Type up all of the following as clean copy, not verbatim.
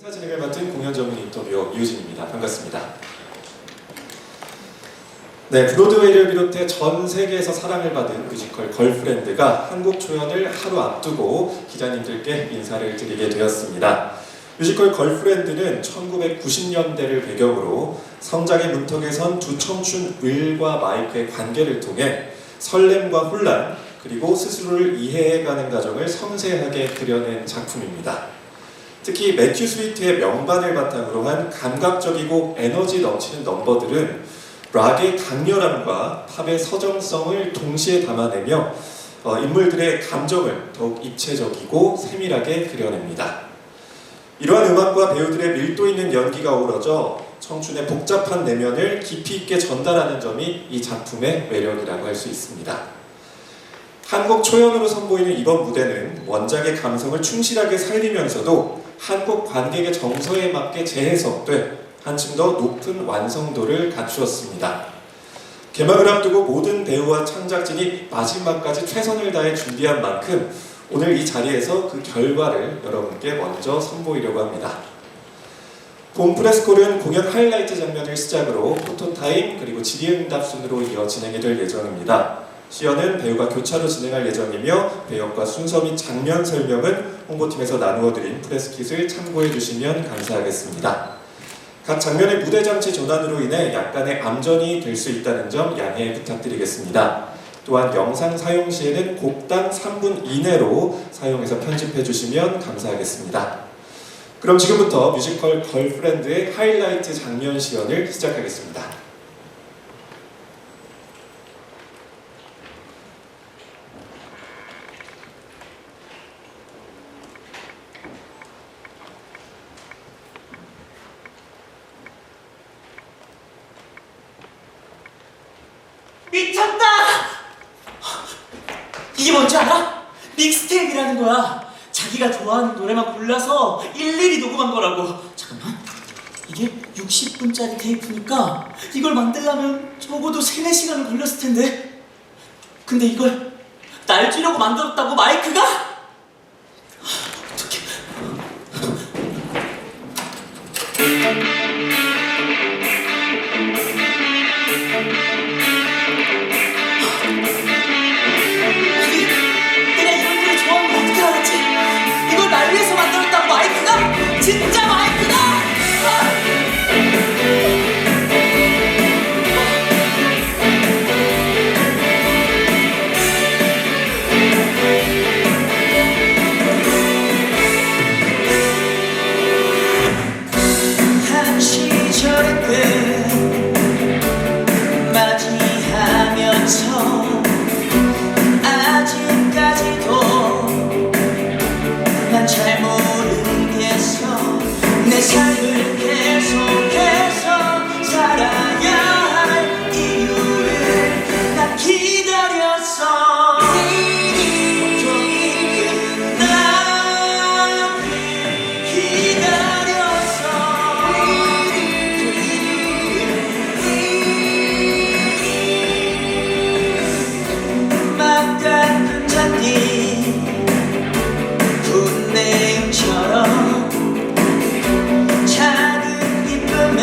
스타 진행을 맡은 공연 전문 인터뷰어 이우진입니다. 반갑습니다. 네, 브로드웨이를 비롯해 전 세계에서 사랑을 받은 뮤지컬 걸프렌드가 한국 초연을 하루 앞두고 기자님들께 인사를 드리게 되었습니다. 뮤지컬 걸프렌드는 1990년대를 배경으로 성장의 문턱에 선 두 청춘 을과 마이크의 관계를 통해 설렘과 혼란, 그리고 스스로를 이해해가는 과정을 섬세하게 그려낸 작품입니다. 특히 매튜 스위트의 명반을 바탕으로 한 감각적이고 에너지 넘치는 넘버들은 락의 강렬함과 팝의 서정성을 동시에 담아내며 인물들의 감정을 더욱 입체적이고 세밀하게 그려냅니다. 이러한 음악과 배우들의 밀도 있는 연기가 어우러져 청춘의 복잡한 내면을 깊이 있게 전달하는 점이 이 작품의 매력이라고 할 수 있습니다. 한국 초연으로 선보이는 이번 무대는 원작의 감성을 충실하게 살리면서도 한국 관객의 정서에 맞게 재해석돼 한층 더 높은 완성도를 갖추었습니다. 개막을 앞두고 모든 배우와 창작진이 마지막까지 최선을 다해 준비한 만큼 오늘 이 자리에서 그 결과를 여러분께 먼저 선보이려고 합니다. 본 프레스콜은 공연 하이라이트 장면을 시작으로 포토타임 그리고 질의응답 순으로 이어 진행이 될 예정입니다. 시연은 배우가 교차로 진행할 예정이며 배역과 순서 및 장면 설명은 홍보팀에서 나누어드린 프레스킷을 참고해 주시면 감사하겠습니다. 각 장면의 무대 장치 전환으로 인해 약간의 암전이 될 수 있다는 점 양해 부탁드리겠습니다. 또한 영상 사용 시에는 곡당 3분 이내로 사용해서 편집해 주시면 감사하겠습니다. 그럼 지금부터 뮤지컬 걸프렌드의 하이라이트 장면 시연을 시작하겠습니다. 미쳤다! 이게 뭔지 알아? 믹스테이프라는 거야. 자기가 좋아하는 노래만 골라서 일일이 녹음한 거라고. 잠깐만, 이게 60분짜리 테이프니까 이걸 만들려면 적어도 3-4시간은 걸렸을 텐데. 근데 이걸 날 주려고 만들었다고 마이크가? 어떡해. 날 위해서 만들었다고 마이크가? 진짜 마이크다! 한 시절의 끝 맞이하면서 잘 모르겠어. 내 삶을 계속해서 살아야 할 이유를 난 기다렸어. 온종일 나를 기다렸어. 막 깎은 잔디 내용처럼 작은 기쁨에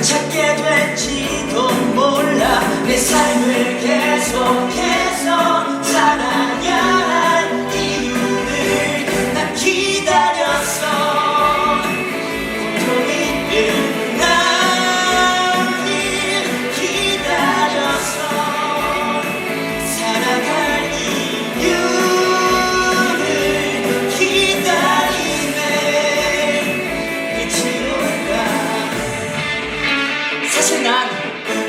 찾게 될지도 몰라. 내 삶을 계속해서 살아야 할 이유를 난 기다렸어. 온종일 나를 기다렸어. 살아갈 이유 사실 난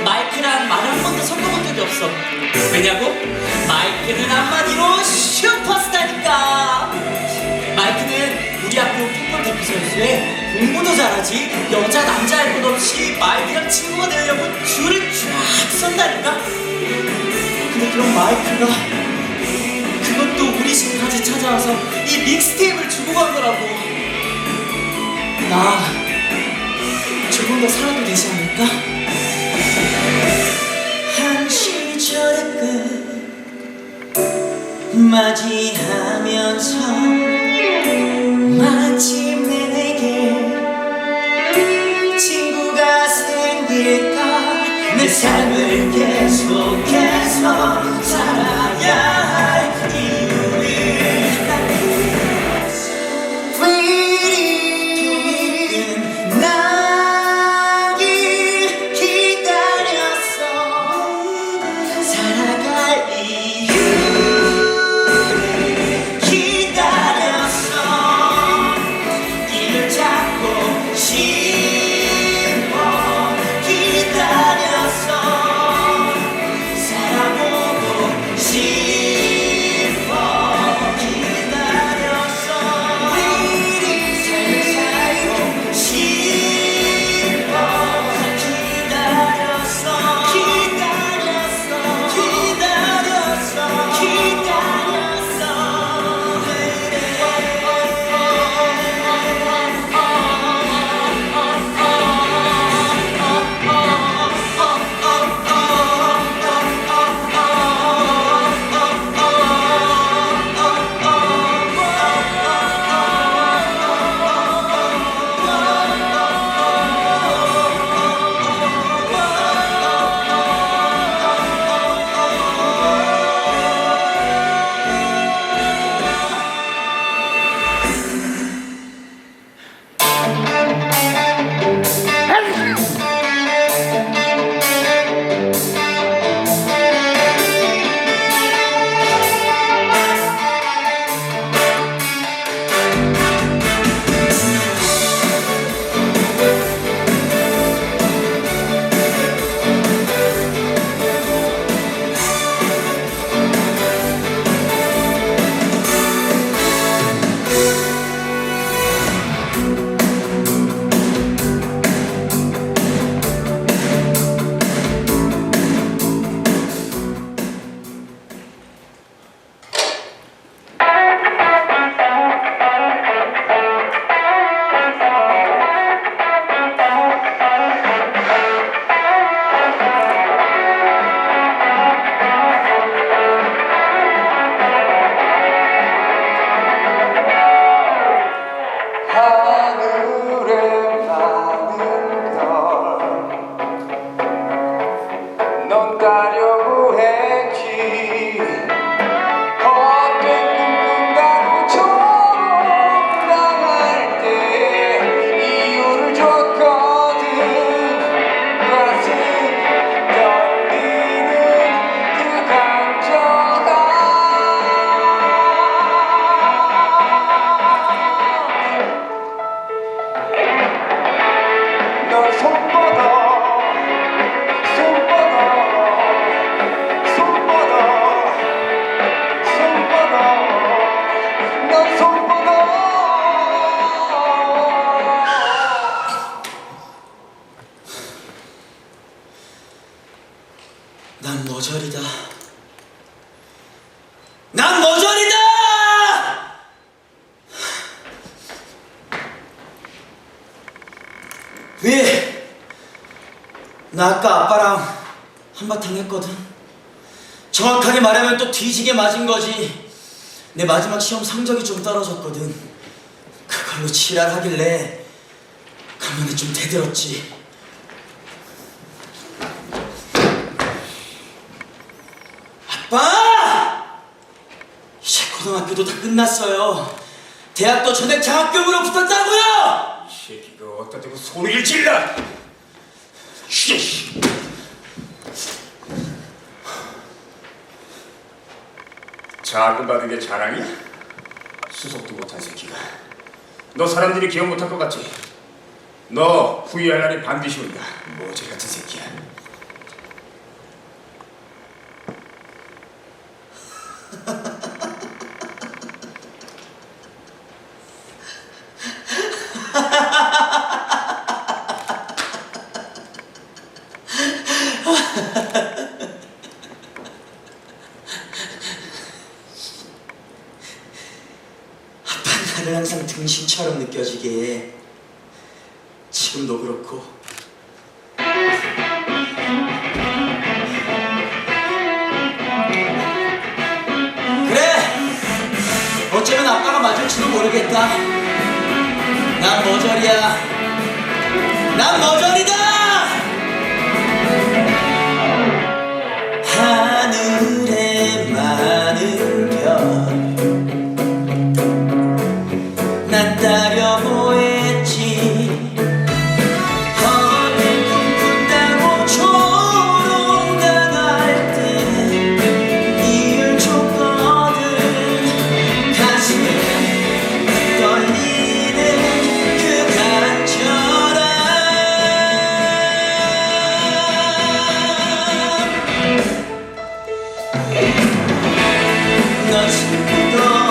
마이크란 말을 한 번도 섞어본 적이 없어. 왜냐고? 마이크는 한마디로 슈퍼스타니까. 마이크는 우리 학교 풋볼 대표 선수에 공부도 잘하지 여자 남자 할 것 없이 마이크랑 친구가 되려고 줄을 쫙 선다니까. 근데 그런 마이크가 그것도 우리 집까지 찾아와서 이 믹스테이프를 주고 간 거라고. 나 조금 더 살아도 되지 않을까? 한 시절의 끝 맞이하면서 마치 위, 나 아까 아빠랑 한바탕 했거든. 정확하게 말하면 또 뒤지게 맞은 거지. 내 마지막 시험 성적이 좀 떨어졌거든. 그걸로 지랄하길래 가만히 좀 대들었지. 아빠! 이제 고등학교도 다 끝났어요. 대학도 전액 장학금으로 붙었다고요! 이 새끼가 어디다 대고 소리를 질러! 씨. 자금 받은 게 자랑이야? 수속도 못한 새끼가. 너 사람들이 기억 못할 것 같지? 너 후회할 날이 반드시 온다. 모제 같은 새끼야. 나는 항상 등신처럼 느껴지게. 지금도 그렇고. 그래! 어쩌면 아빠가 맞을지도 모르겠다. 난 머저리야. 난 머저리다! 하늘에 많은 별 난 따려고 했지. 어딜 꿈꾼다고 조롱당할 때 이을 줬거든. 가슴 떨리는 그 간절함. 넌 슬프던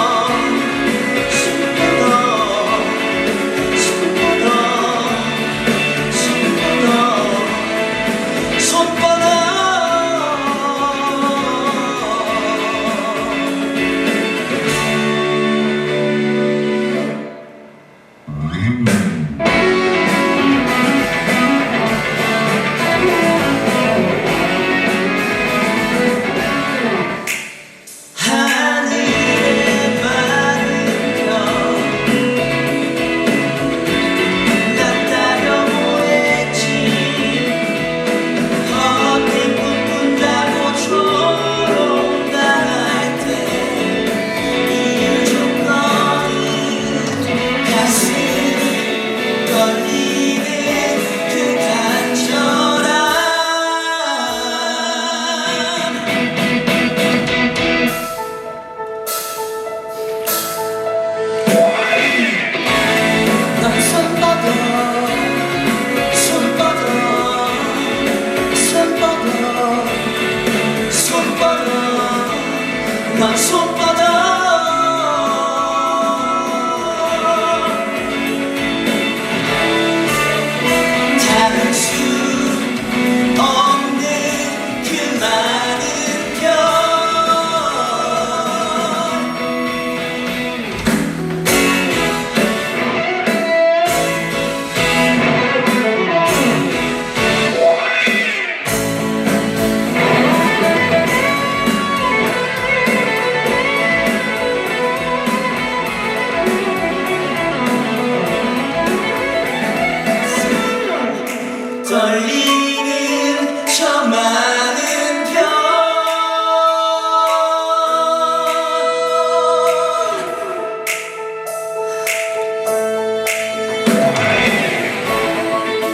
난 손바닥 닿을 수 없는 그 많은 별. 떨리는 저 많은 별.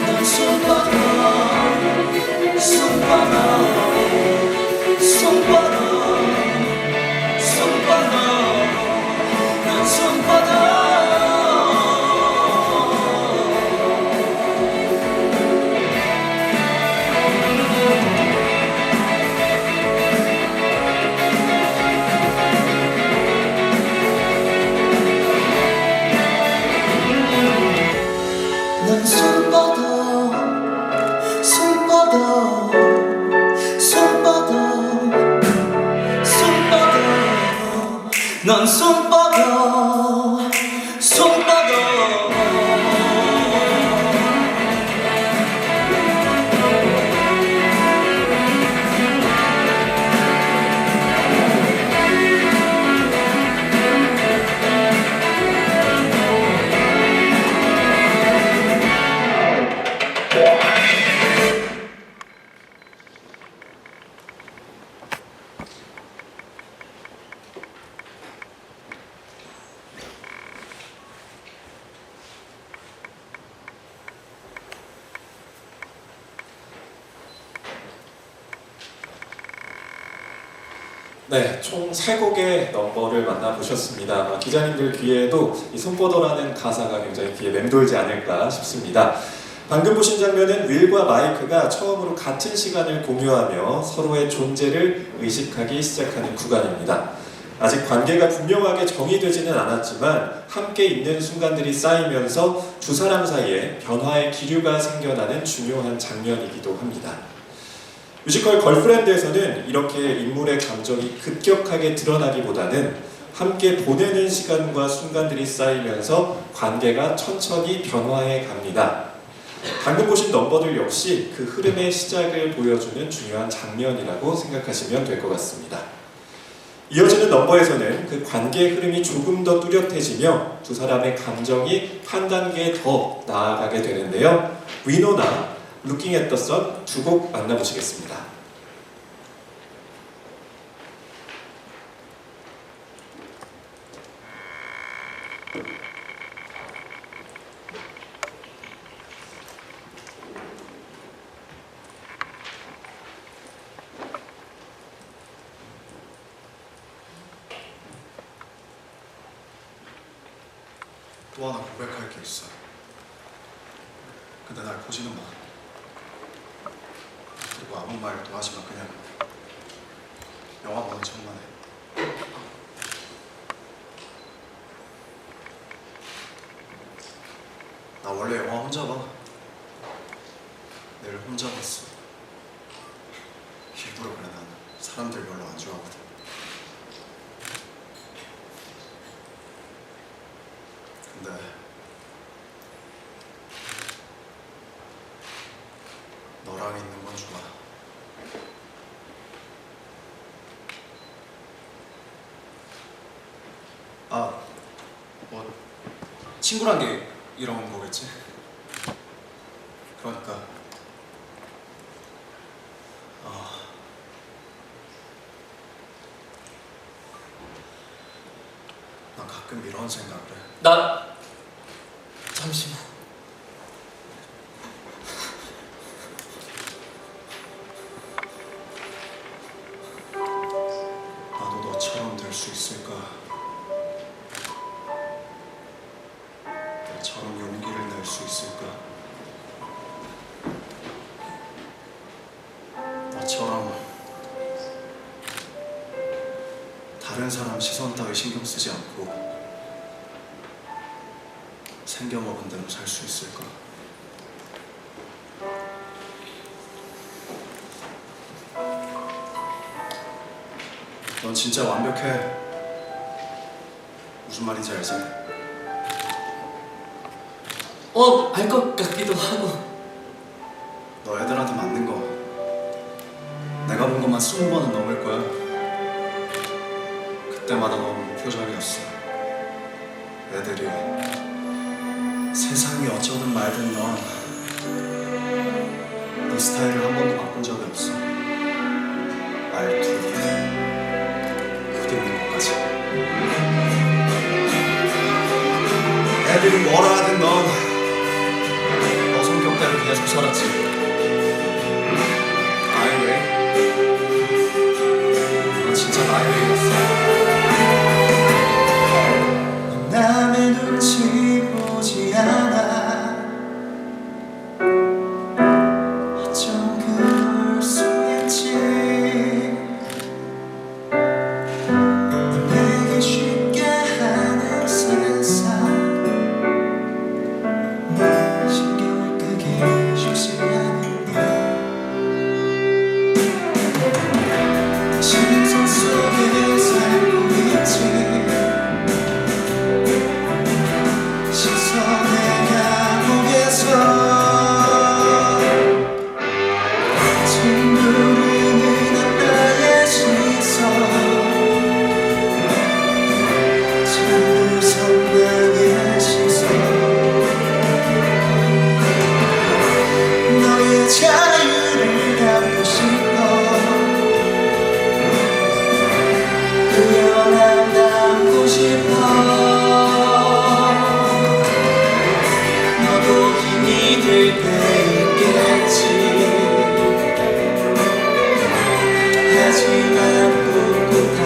넌 손바닥 손바닥 손바닥 손바닥 넌 손바닥. 난 손바닥 손바닥 네, 총 3곡의 넘버를 만나보셨습니다. 기자님들 귀에도 이 손뻗어라는 가사가 굉장히 귀에 맴돌지 않을까 싶습니다. 방금 보신 장면은 윌과 마이크가 처음으로 같은 시간을 공유하며 서로의 존재를 의식하기 시작하는 구간입니다. 아직 관계가 분명하게 정의되지는 않았지만 함께 있는 순간들이 쌓이면서 두 사람 사이에 변화의 기류가 생겨나는 중요한 장면이기도 합니다. 뮤지컬 걸프렌드에서는 이렇게 인물의 감정이 급격하게 드러나기보다는 함께 보내는 시간과 순간들이 쌓이면서 관계가 천천히 변화해 갑니다. 방금 보신 넘버들 역시 그 흐름의 시작을 보여주는 중요한 장면이라고 생각하시면 될 것 같습니다. 이어지는 넘버에서는 그 관계의 흐름이 조금 더 뚜렷해지며 두 사람의 감정이 한 단계 더 나아가게 되는데요. 위노나 Looking at the Sun 두 곡 만나보시겠습니다. 또 하나 고백할 게 있어. 근데 날 보지는 마. 그리고 아무 말도 하지 마. 그냥 영화 보는 척만 해. 나 원래 영화 혼자 봐. 늘 혼자 봤어. 일부러 그래. 난 사람들 별로 안 좋아하거든. 근데 너랑 있는 건 좋아. 아, 뭐 친구란 게 이런 거겠지? 그러니까 난 가끔 이런 생각을 해. 나 잠시만. 나도 너처럼 될 수 있을까? 너처럼 용기를 낼 수 있을까? 너처럼 다른 사람 시선 따위 신경 쓰지 않고 생겨먹은 대로 살 수 있을까? 넌 진짜 완벽해. 무슨 말인지 알지? 알 것 같기도 하고. 너 애들한테 맞는 거 내가 본 것만 20번은 넘을 거야. 그때마다 너무 무표정이었어. 애들이 세상이 어쩌든 말든 넌 네 스타일을 한 번도 바꾼 적이 없어. 말투, 굿 입는 것까지. 애들이 뭐라 하든 넌 너 성격대로 계속 살았지. 마이웨이. 넌 진짜 마이웨이였어. 남의 눈치 보지 않아. 어쩜 그럴 수 있지. 내게 쉽게 하는 세상. 신경을 끄기 쉽지 않은데. 신선 속에 살고 있지. 시선의 감옥에서 짓누르는 나의 시선. 전부 선망의 시선. 너의 자유를 담고 싶어. 그 연한 담고 싶어. 너도 힘이 될 때 있겠지. 하지만 꿋꿋한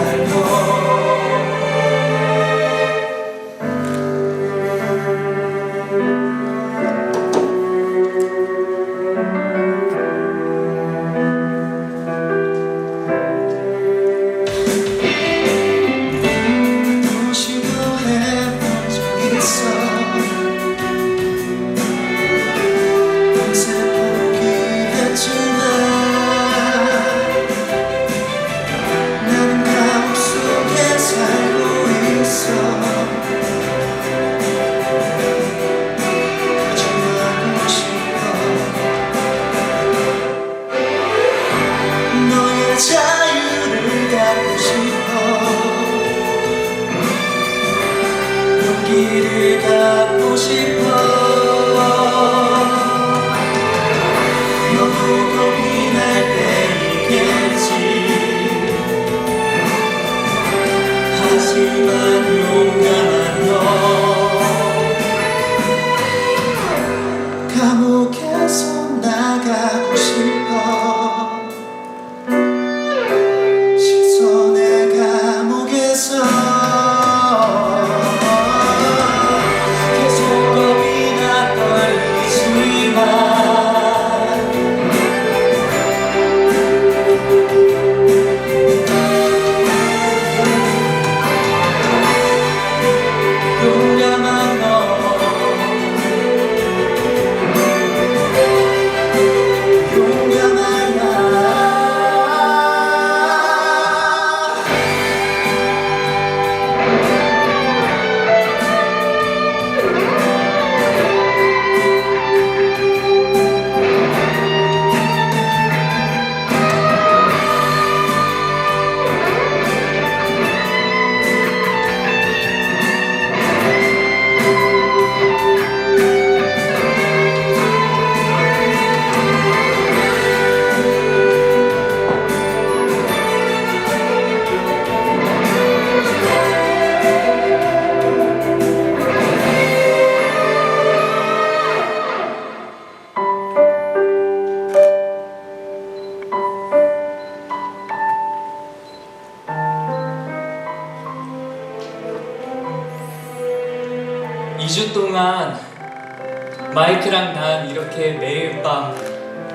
마이크랑 난 이렇게 매일 밤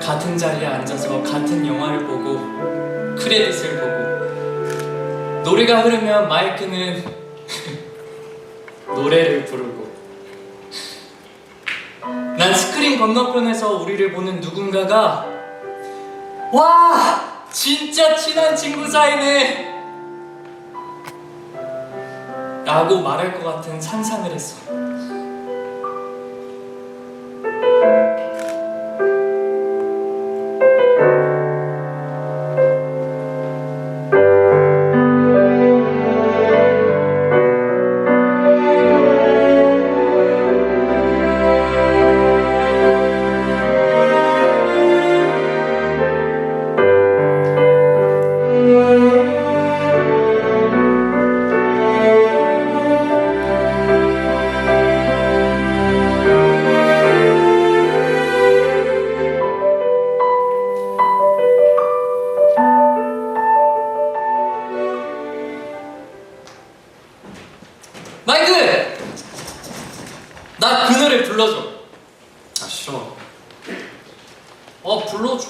같은 자리에 앉아서 같은 영화를 보고 크레딧을 보고 노래가 흐르면 마이크는 노래를 부르고 난 스크린 건너편에서 우리를 보는 누군가가 와! 진짜 친한 친구 사이네! 라고 말할 것 같은 상상을 했어. 마이크! 나 그 노래 불러줘. 아 싫어. 불러줘.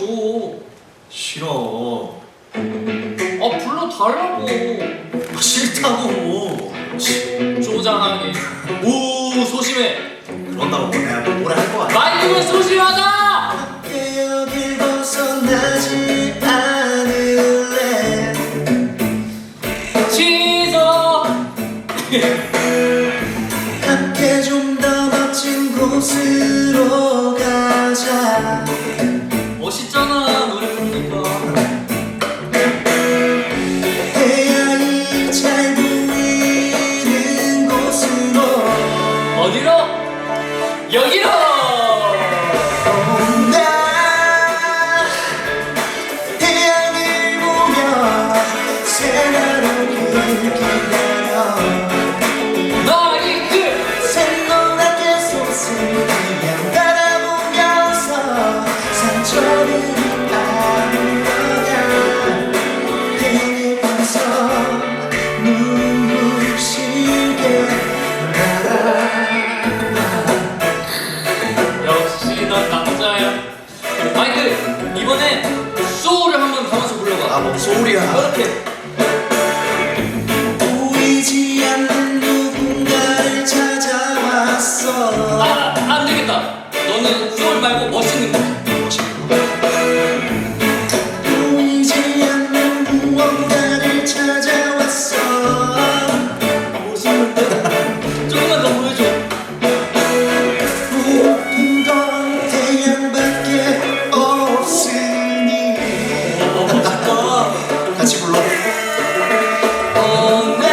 싫어. 불러달라고. 싫다고. 쪼잔하게. 오, 소심해. 그런다고 내가 뭐라 할 거 아니야. 마이크는 소심하다! 함께 여길 벗어나지 않을래 취소! 함께 좀 더 멋진 곳으로 가자 멋있잖아, 노래 부르니까. 태양이 잘 보이는 곳으로 어디로? 여기로! 나 태양을 보며 새나르게 기다려 마이크! 샛노랗게 솟은 그냥 바라보면서 상처를 아물어가 행해서 눈부시게 역시 넌 남자야. 마이크, 이번엔 소울을 한번 담아서 불러봐. 아뭔 소리야. 이렇게. 보이지 않는 누군가를 찾아왔어 안 되겠다. 너는 소울 말고 멋있는 거. 보이지 않는 무언가를 찾아왔어 조금만 더 보여줘. 모든 건 태양밖에 없으니 같이 불러. 나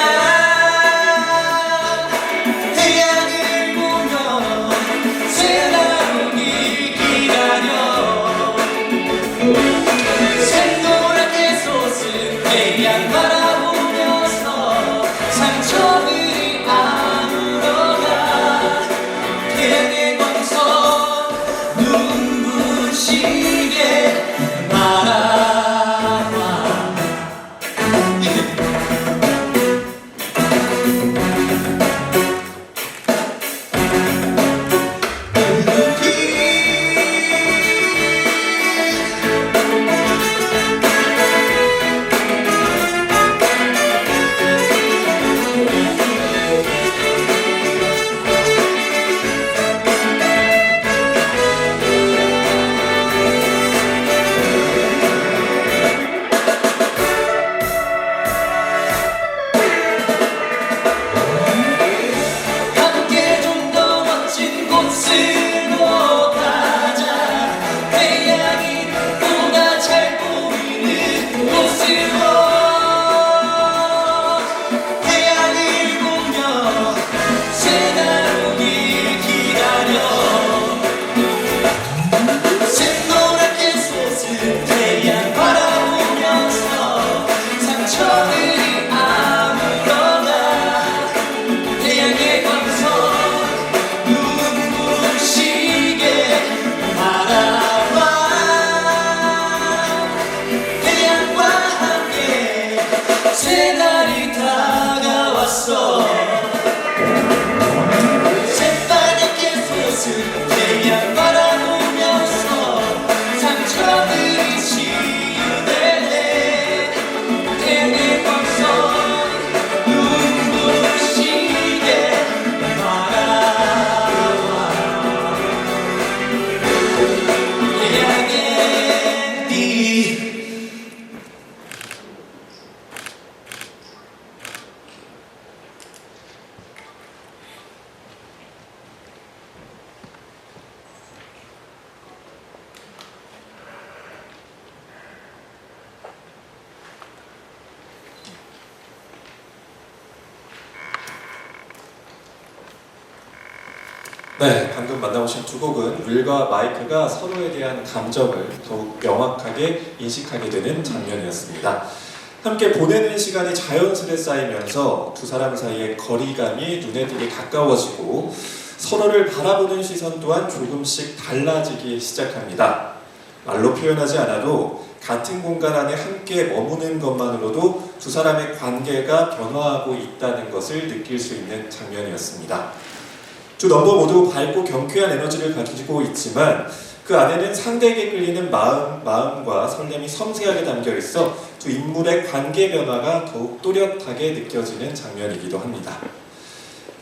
태양을 보며 새나르기 기다려 네, 방금 만나보신 두 곡은 윌과 마이크가 서로에 대한 감정을 더욱 명확하게 인식하게 되는 장면이었습니다. 함께 보내는 시간이 자연스레 쌓이면서 두 사람 사이의 거리감이 눈에 띄게 가까워지고 서로를 바라보는 시선 또한 조금씩 달라지기 시작합니다. 말로 표현하지 않아도 같은 공간 안에 함께 머무는 것만으로도 두 사람의 관계가 변화하고 있다는 것을 느낄 수 있는 장면이었습니다. 두 넘버 모두 밝고 경쾌한 에너지를 가지고 있지만 그 안에는 상대에게 끌리는 마음과 설렘이 섬세하게 담겨 있어 두 인물의 관계 변화가 더욱 또렷하게 느껴지는 장면이기도 합니다.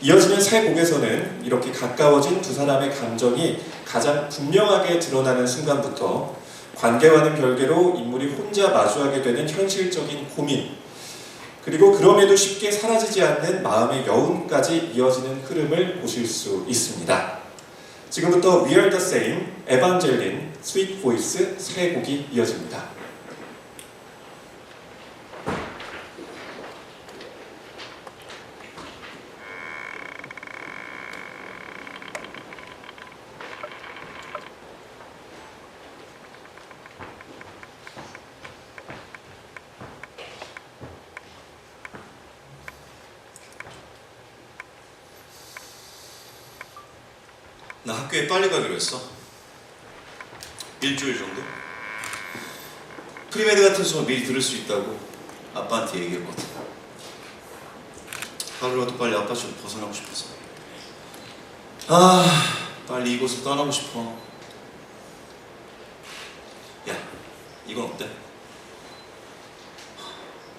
이어지는 세 곡에서는 이렇게 가까워진 두 사람의 감정이 가장 분명하게 드러나는 순간부터 관계와는 별개로 인물이 혼자 마주하게 되는 현실적인 고민, 그리고 그럼에도 쉽게 사라지지 않는 마음의 여운까지 이어지는 흐름을 보실 수 있습니다. 지금부터 We Are The Same, 에반젤린, 스윗 보이스 세 곡이 이어집니다. 나 학교에 빨리 가기로 했어. 일주일 정도? 프리메드 같은 수업 미리 들을 수 있다고 아빠한테 얘기했거든. 하루라도 빨리 아빠 좀 벗어나고 싶어서. 빨리 이곳을 떠나고 싶어. 야, 이건 어때?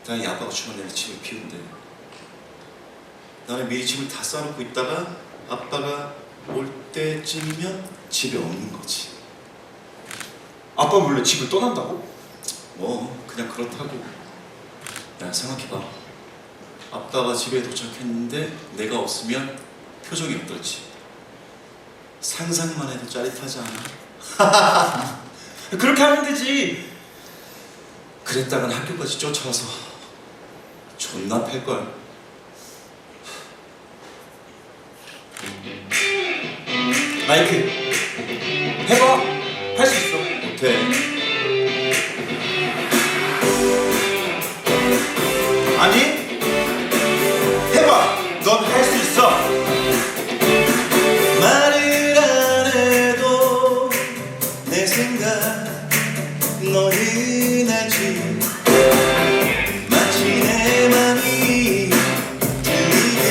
다행히 아빠가 주말 내내 집을 비운대. 나는 미리 집을 다 싸놓고 있다가 아빠가 올 때쯤이면 집에 없는 거지. 아빠 몰래 집을 떠난다고? 뭐 그냥 그렇다고. 야, 생각해봐. 아빠가 집에 도착했는데 내가 없으면 표정이 어떨지. 상상만 해도 짜릿하지 않아? 그렇게 하면 되지. 그랬다간 학교까지 쫓아와서 존나 팰걸. 마이크, 해봐. 할 수 있어. 못해. 아니, 해봐. 넌 할 수 있어. 말을 안 해도 내 생각 너는 알지. 마치 내 맘이 들리게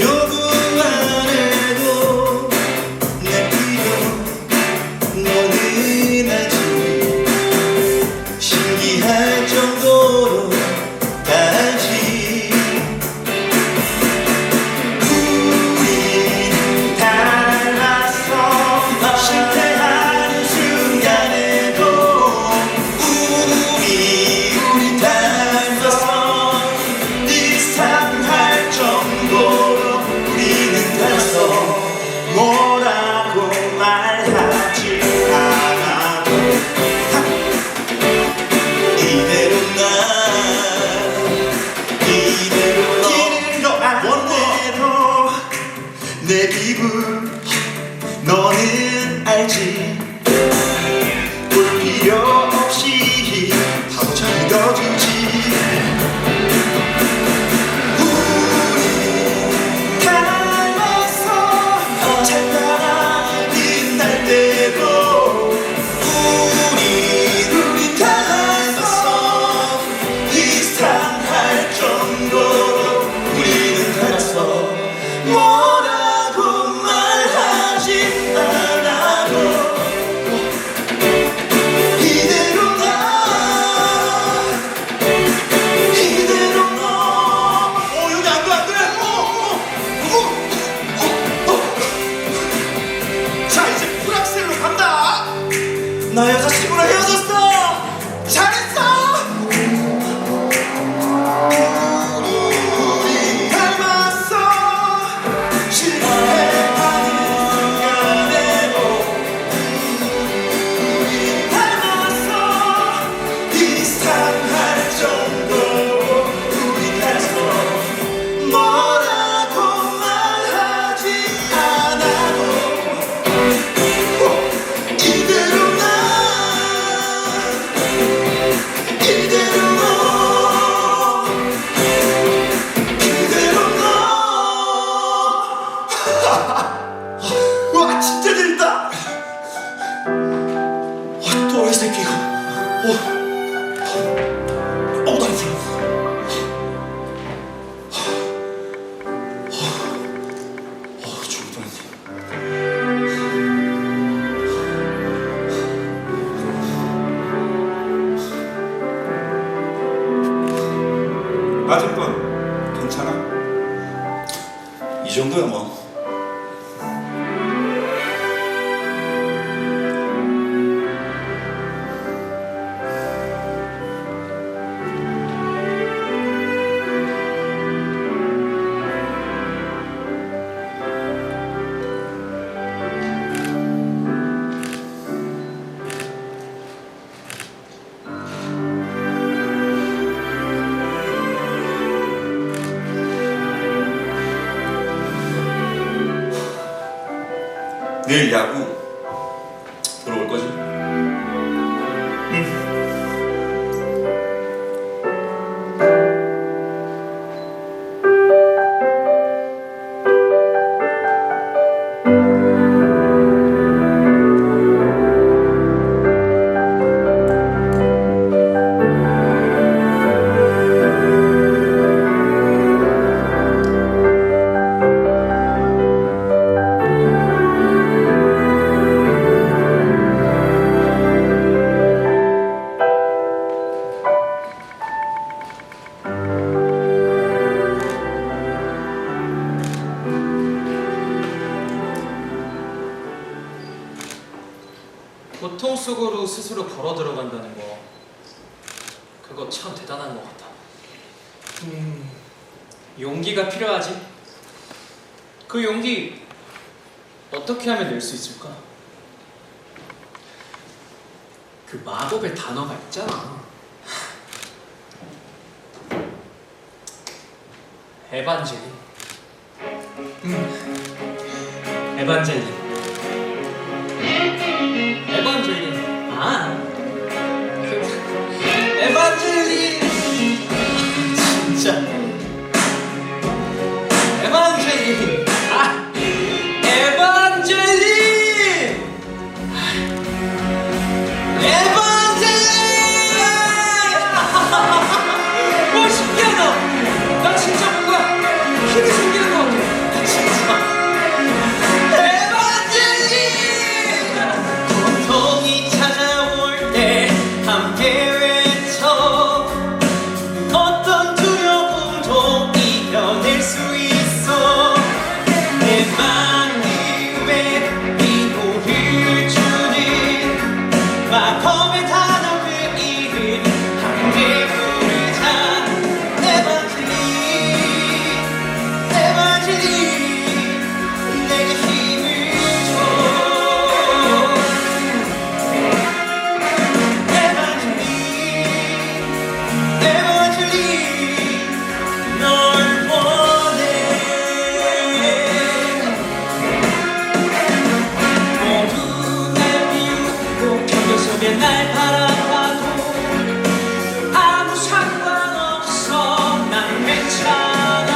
요구 안 해도 내 필요 너는 알지. 신기할 정도로 다 알지. 우린 달랐어. 실패하는 순간에도 우리 닮았어. 이상할 정도로 우리는 달랐어. 뭐라고 말하지 않아도 이대로 이대로 원대로 내 기분 너는 알지. 볼 필요 없이 잘 믿어주지. 우리 닮았어. 잘 따라 빛날 때도 우리 닮았어. 이상할 정도로 우리는 닮았어. 뭐라고 말하지 않아도 이대로 이대로 너 여기 안 돼, 안 돼. 자, 이제 프락셀로 간다. 나 여자친구랑 헤어졌어. 잘했어. 우리 닮았어. 실패하는 순간에도 우리 닮았어. 이상할 정도로 우리 닮았어. 뭐라 와 진짜 재밌다. 또 이 새끼 이거. 다리 풀려. 죽을 뻔했네. 맞을 건 괜찮아. 이 정도야 뭐. 내일 야구 보러 올 거지? 고통 속으로 스스로 걸어 들어간다는 거, 그거 참 대단한 것 같다. 용기가 필요하지. 그 용기 어떻게 하면 낼 수 있을까? 그 마법의 단어가 있잖아. 에반젤린. 에반젤린. 에반젤린. 아, 그 에반젤린. 진짜. 에반젤린. 아, 에반젤린. 에반젤린. 와, 신기하다. 나 진짜 뭔가 힘이 생기는 것 같아. 진짜. 고통이 찾아올 때 함께 외쳐 어떤 두려움도 이겨낼 수 있어. 내 맘 위에 위로를 주는 마법의 단어 그 이름 함께 부르자. 에반젤린 에반젤린 내게 힘을 줘. 널 원해. 모두 날 비웃고 벽에 서게 날 바라봐도 아무 상관없어. 난 괜찮아.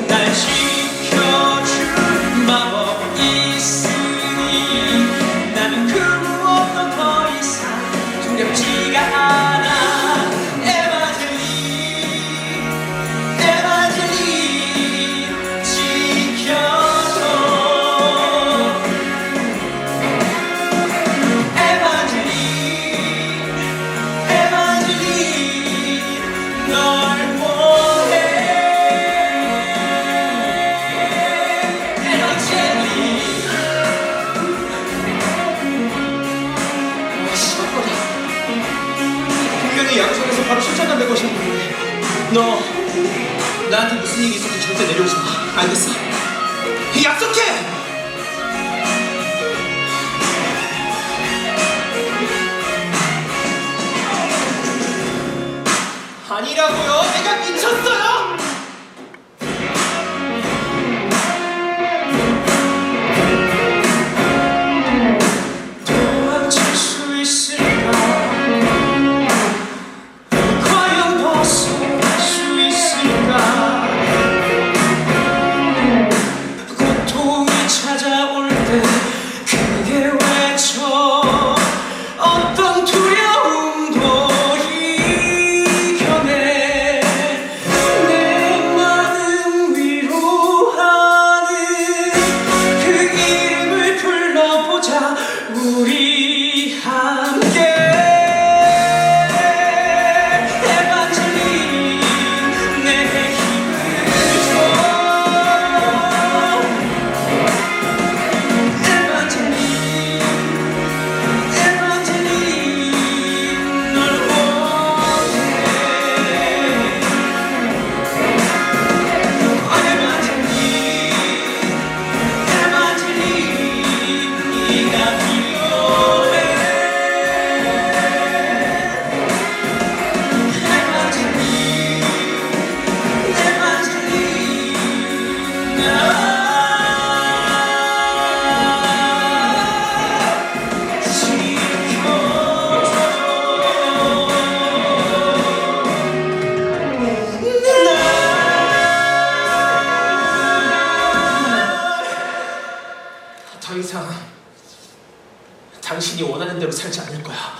날 지켜줄 마법 있으니 나는 그 무엇도 더 이상 두렵지가 않아. 에반젤린 지켜줘. 에반젤린 널 원해. 에반젤린. 분명히 약속에서 바로 출장간다고 하셨는데 너 나한테 무슨 일이 있어도 절대 내려오지 마. 알겠어? 약속해! 아니라고요. 내가 미쳤어요. 도망칠 수 있을까? 과연 벗어날 수 있을까? 이상 당신이 원하는 대로 살지 않을 거야.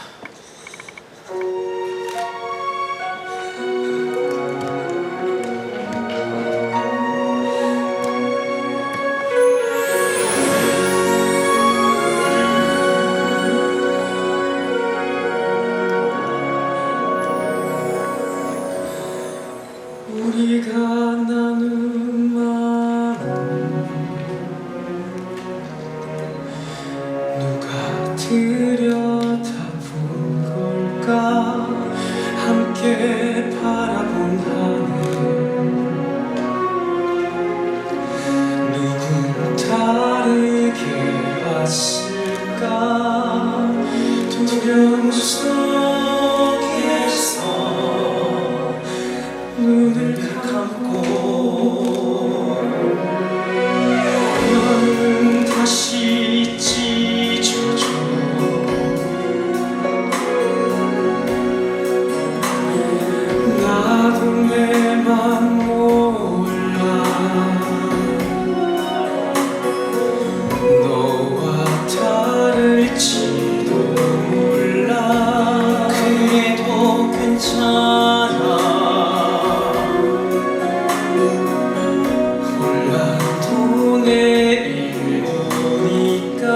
우리가 나눈 마음 누가 들여다본 걸까? 함께 바라본 하늘 누군 다르게 봤을까? 두려움 속에서 눈을 감고 너는 다시 찢어져 나도 내 맘 몰라 너와 다를지도 몰라 그래도 괜찮아 몰라도 내일 오니까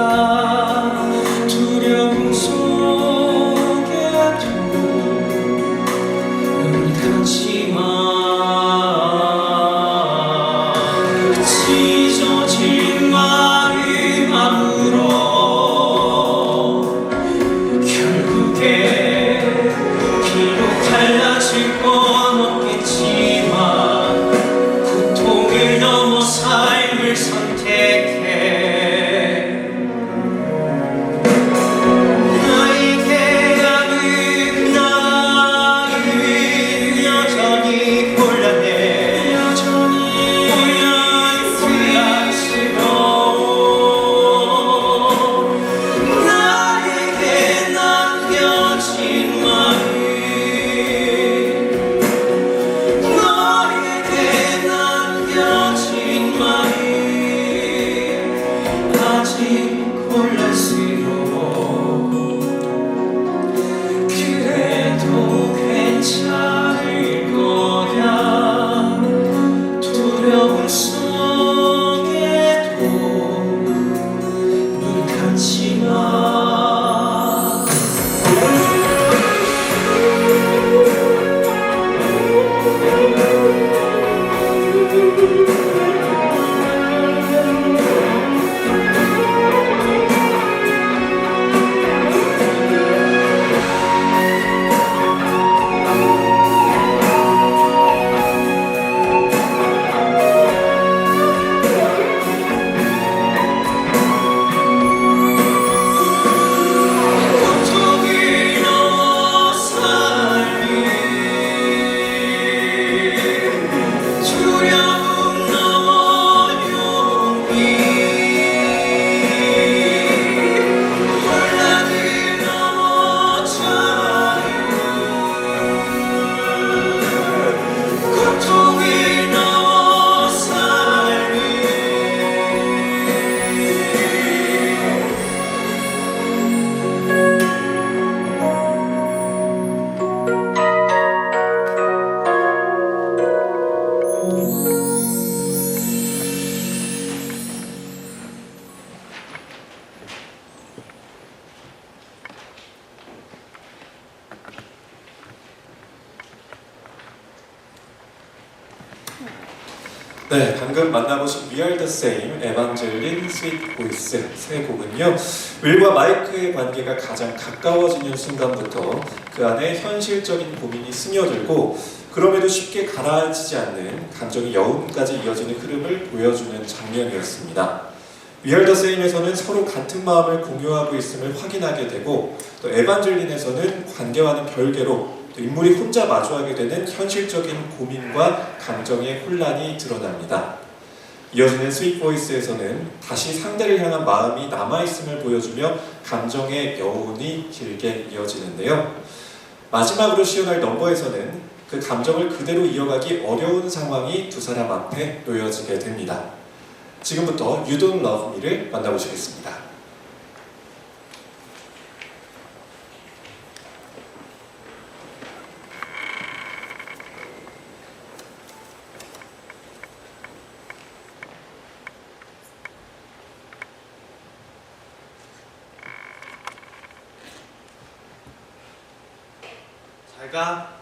두려움 속에도 눈 감지 마 찢어진 마음 아물어 결국에 비록 달라질 건 없겠지만 고통을 넘어 삶을 선택해 나에게 가는 나는 여전히 곤란해 여전히 혼란스러워 나에게 남겨진 마음 너에게 남겨진 마음 아직 혼란스러워 그래도 괜찮을 거야 두려움 속에도 눈 감지 마 고통을 넘어 삶이 두려움 넘어 용기 혼란을 넘어 자유 고통을 넘어 삶이 네, 방금 만나보신 We Are The Same, 에반젤린, 스윗 보이스 세 곡은요 윌과 마이크의 관계가 가장 가까워지는 순간부터 그 안에 현실적인 고민이 스며들고 그럼에도 쉽게 가라앉히지 않는 감정이 여운까지 이어지는 흐름을 보여주는 장면이었습니다. We Are The Same에서는 서로 같은 마음을 공유하고 있음을 확인하게 되고 또 에반젤린에서는 관계와는 별개로 또 인물이 혼자 마주하게 되는 현실적인 고민과 감정의 혼란이 드러납니다. 이어지는 스윗 보이스에서는 다시 상대를 향한 마음이 남아있음을 보여주며 감정의 여운이 길게 이어지는데요. 마지막으로 시연할 넘버에서는 그 감정을 그대로 이어가기 어려운 상황이 두 사람 앞에 놓여지게 됩니다. 지금부터 You Don't Love Me를 만나보시겠습니다. 잘 가.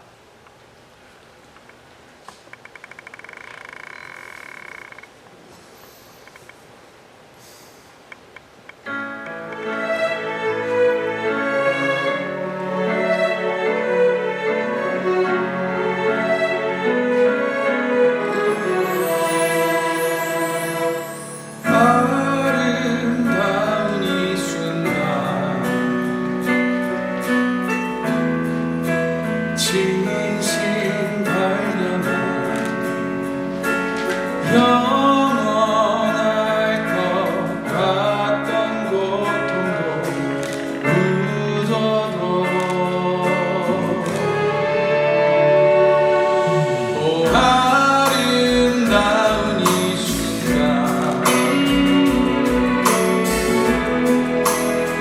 아름다운 이 순간 진심 발견한 영원할 것 같던 고통도 묻어도 오 아름다운 이 순간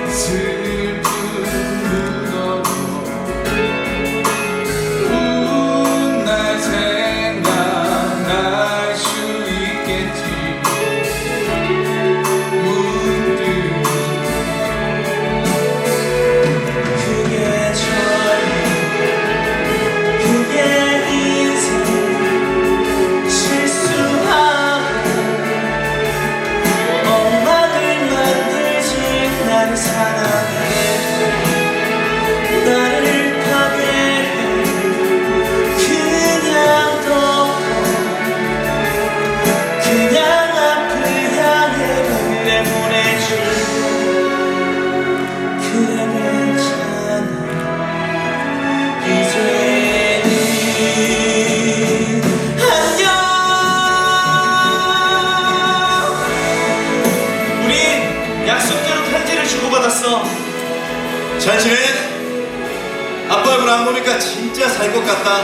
슬픈 묻어도 훗날 생각날 수 있겠지 문득 그게 젊음, 그게 인생. 실수하고 엉망을 만들지. 나를 사랑해, 나를 파괴해. 그냥 덮어, 그냥 앞을 향해 내보내줘. 그래 괜찮아, 이제는 안녕. 우린 약속대로 편지를 주고받았어. 잘 지내? 아빠 얼굴 안 보니까 진짜 살 것 같다.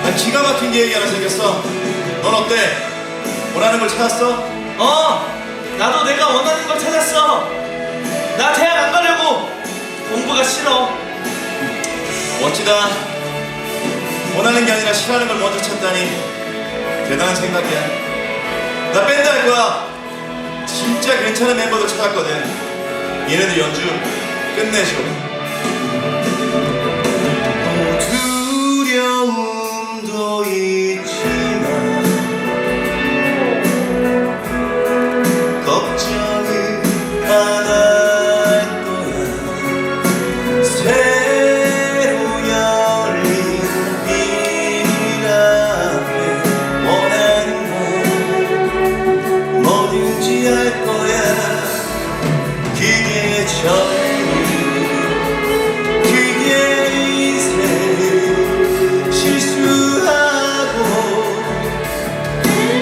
나 기가 막힌 계획이 하나 생겼어. 넌 어때? 원하는 걸 찾았어? 나도 내가 원하는 걸 찾았어. 나 대학 안 가려고. 공부가 싫어. 멋지다. 원하는 게 아니라 싫어하는 걸 먼저 찾다니 대단한 생각이야. 나 밴드 할 거야. 진짜 괜찮은 멤버들 찾았거든. 얘네들 연주 끝내줘. 두려움도 있지만 걱정은 안 할 거야. 새로 열린 비밀 앞에 원하는 건 뭐든지 할 거야. 그게 젊음, 그게 인생. 실수하고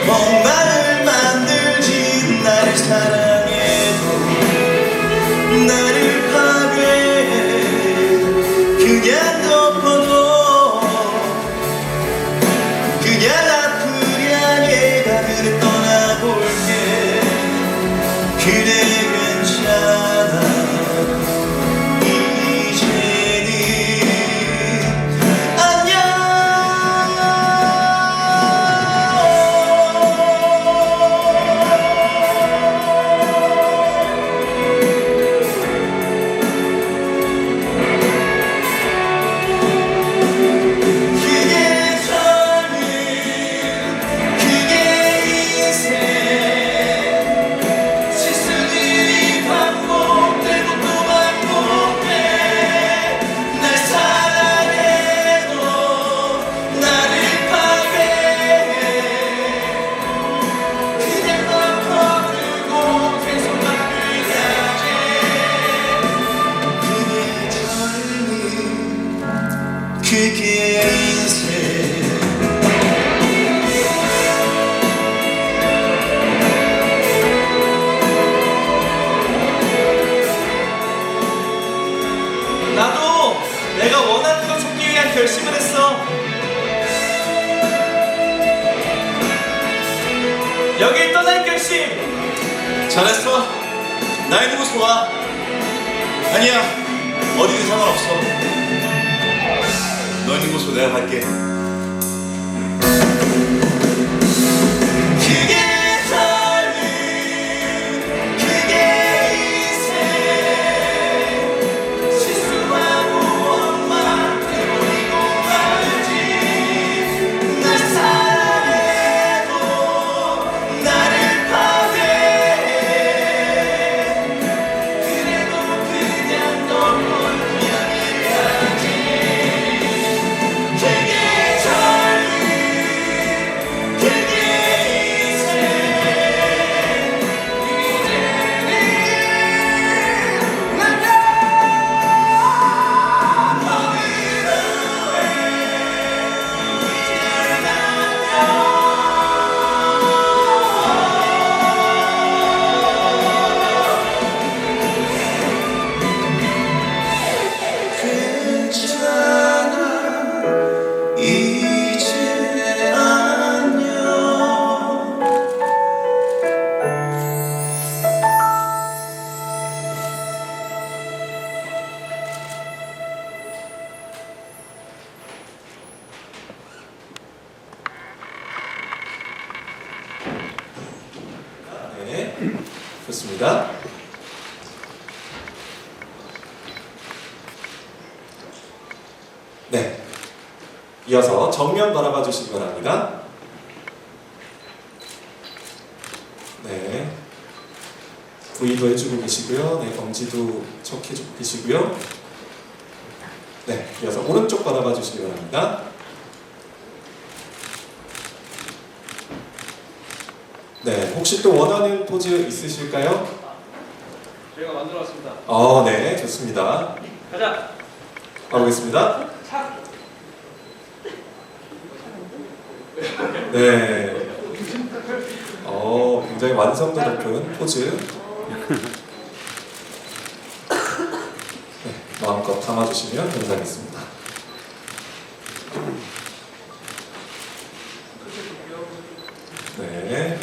엉망을 만들지. 나를 사랑해도 나를 파괴해. 그냥 덮어도 그냥 앞을 향해 가그를 떠나볼게. 그래 괜찮아, 이제는 안녕. 그게 젊음, 그게 인생. 실수는 잘했어. 나 있는 곳 좋아. 아니야, 어디든 상관없어. 너 있는 곳으로 내가 갈게. 그게 삶이, 그게 인생. 실수하고 엄마 해버리고 말지. 날 사랑해도 나를 파괴해. 그래도 그냥 널 원망해야지. 그게 삶이, 그게 인생. 이제는 만나 너희를 왜 괜찮아 이제 안녕. 네, 좋습니다. 네, 이어서 정면 바라봐 주시기 바랍니다. 네, V도 해주고 계시고요. 네, 엄지도 척해주고 계시고요. 네, 이어서 오른쪽 바라봐 주시기 바랍니다. 네, 혹시 또 원하는 포즈 있으실까요? 저희가 만들어왔습니다. 네, 좋습니다. 가자. 가보겠습니다. 네. 굉장히 완성도 높은 포즈. 네, 마음껏 담아주시면 감사하겠습니다. 네,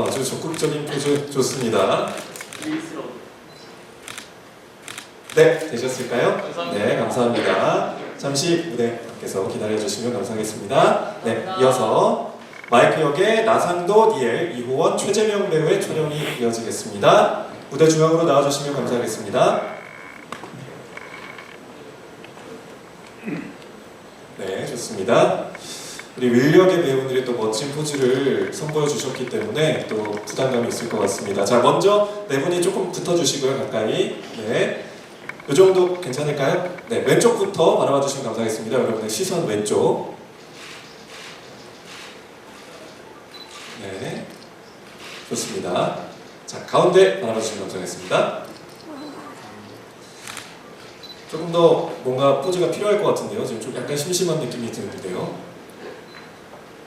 아주 적극적인 포즈 좋습니다. 네, 되셨을까요? 네, 감사합니다. 잠시 무대 밖에서 기다려주시면 감사하겠습니다. 네, 이어서 마이크 역의 나상도, 니엘, 이호원, 최재명 배우의 촬영이 이어지겠습니다. 무대 중앙으로 나와주시면 감사하겠습니다. 네, 좋습니다. 우리 윌력의 배우들이 또 멋진 포즈를 선보여 주셨기 때문에 또 부담감이 있을 것 같습니다. 자, 먼저 네 분이 조금 붙어주시고요, 가까이. 네, 이 정도 괜찮을까요? 네, 왼쪽부터 바라봐 주시면 감사하겠습니다. 여러분의 시선 왼쪽. 네, 좋습니다. 자, 가운데 바라봐 주시면 감사하겠습니다. 조금 더 뭔가 포즈가 필요할 것 같은데요. 지금 좀 약간 심심한 느낌이 드는데요.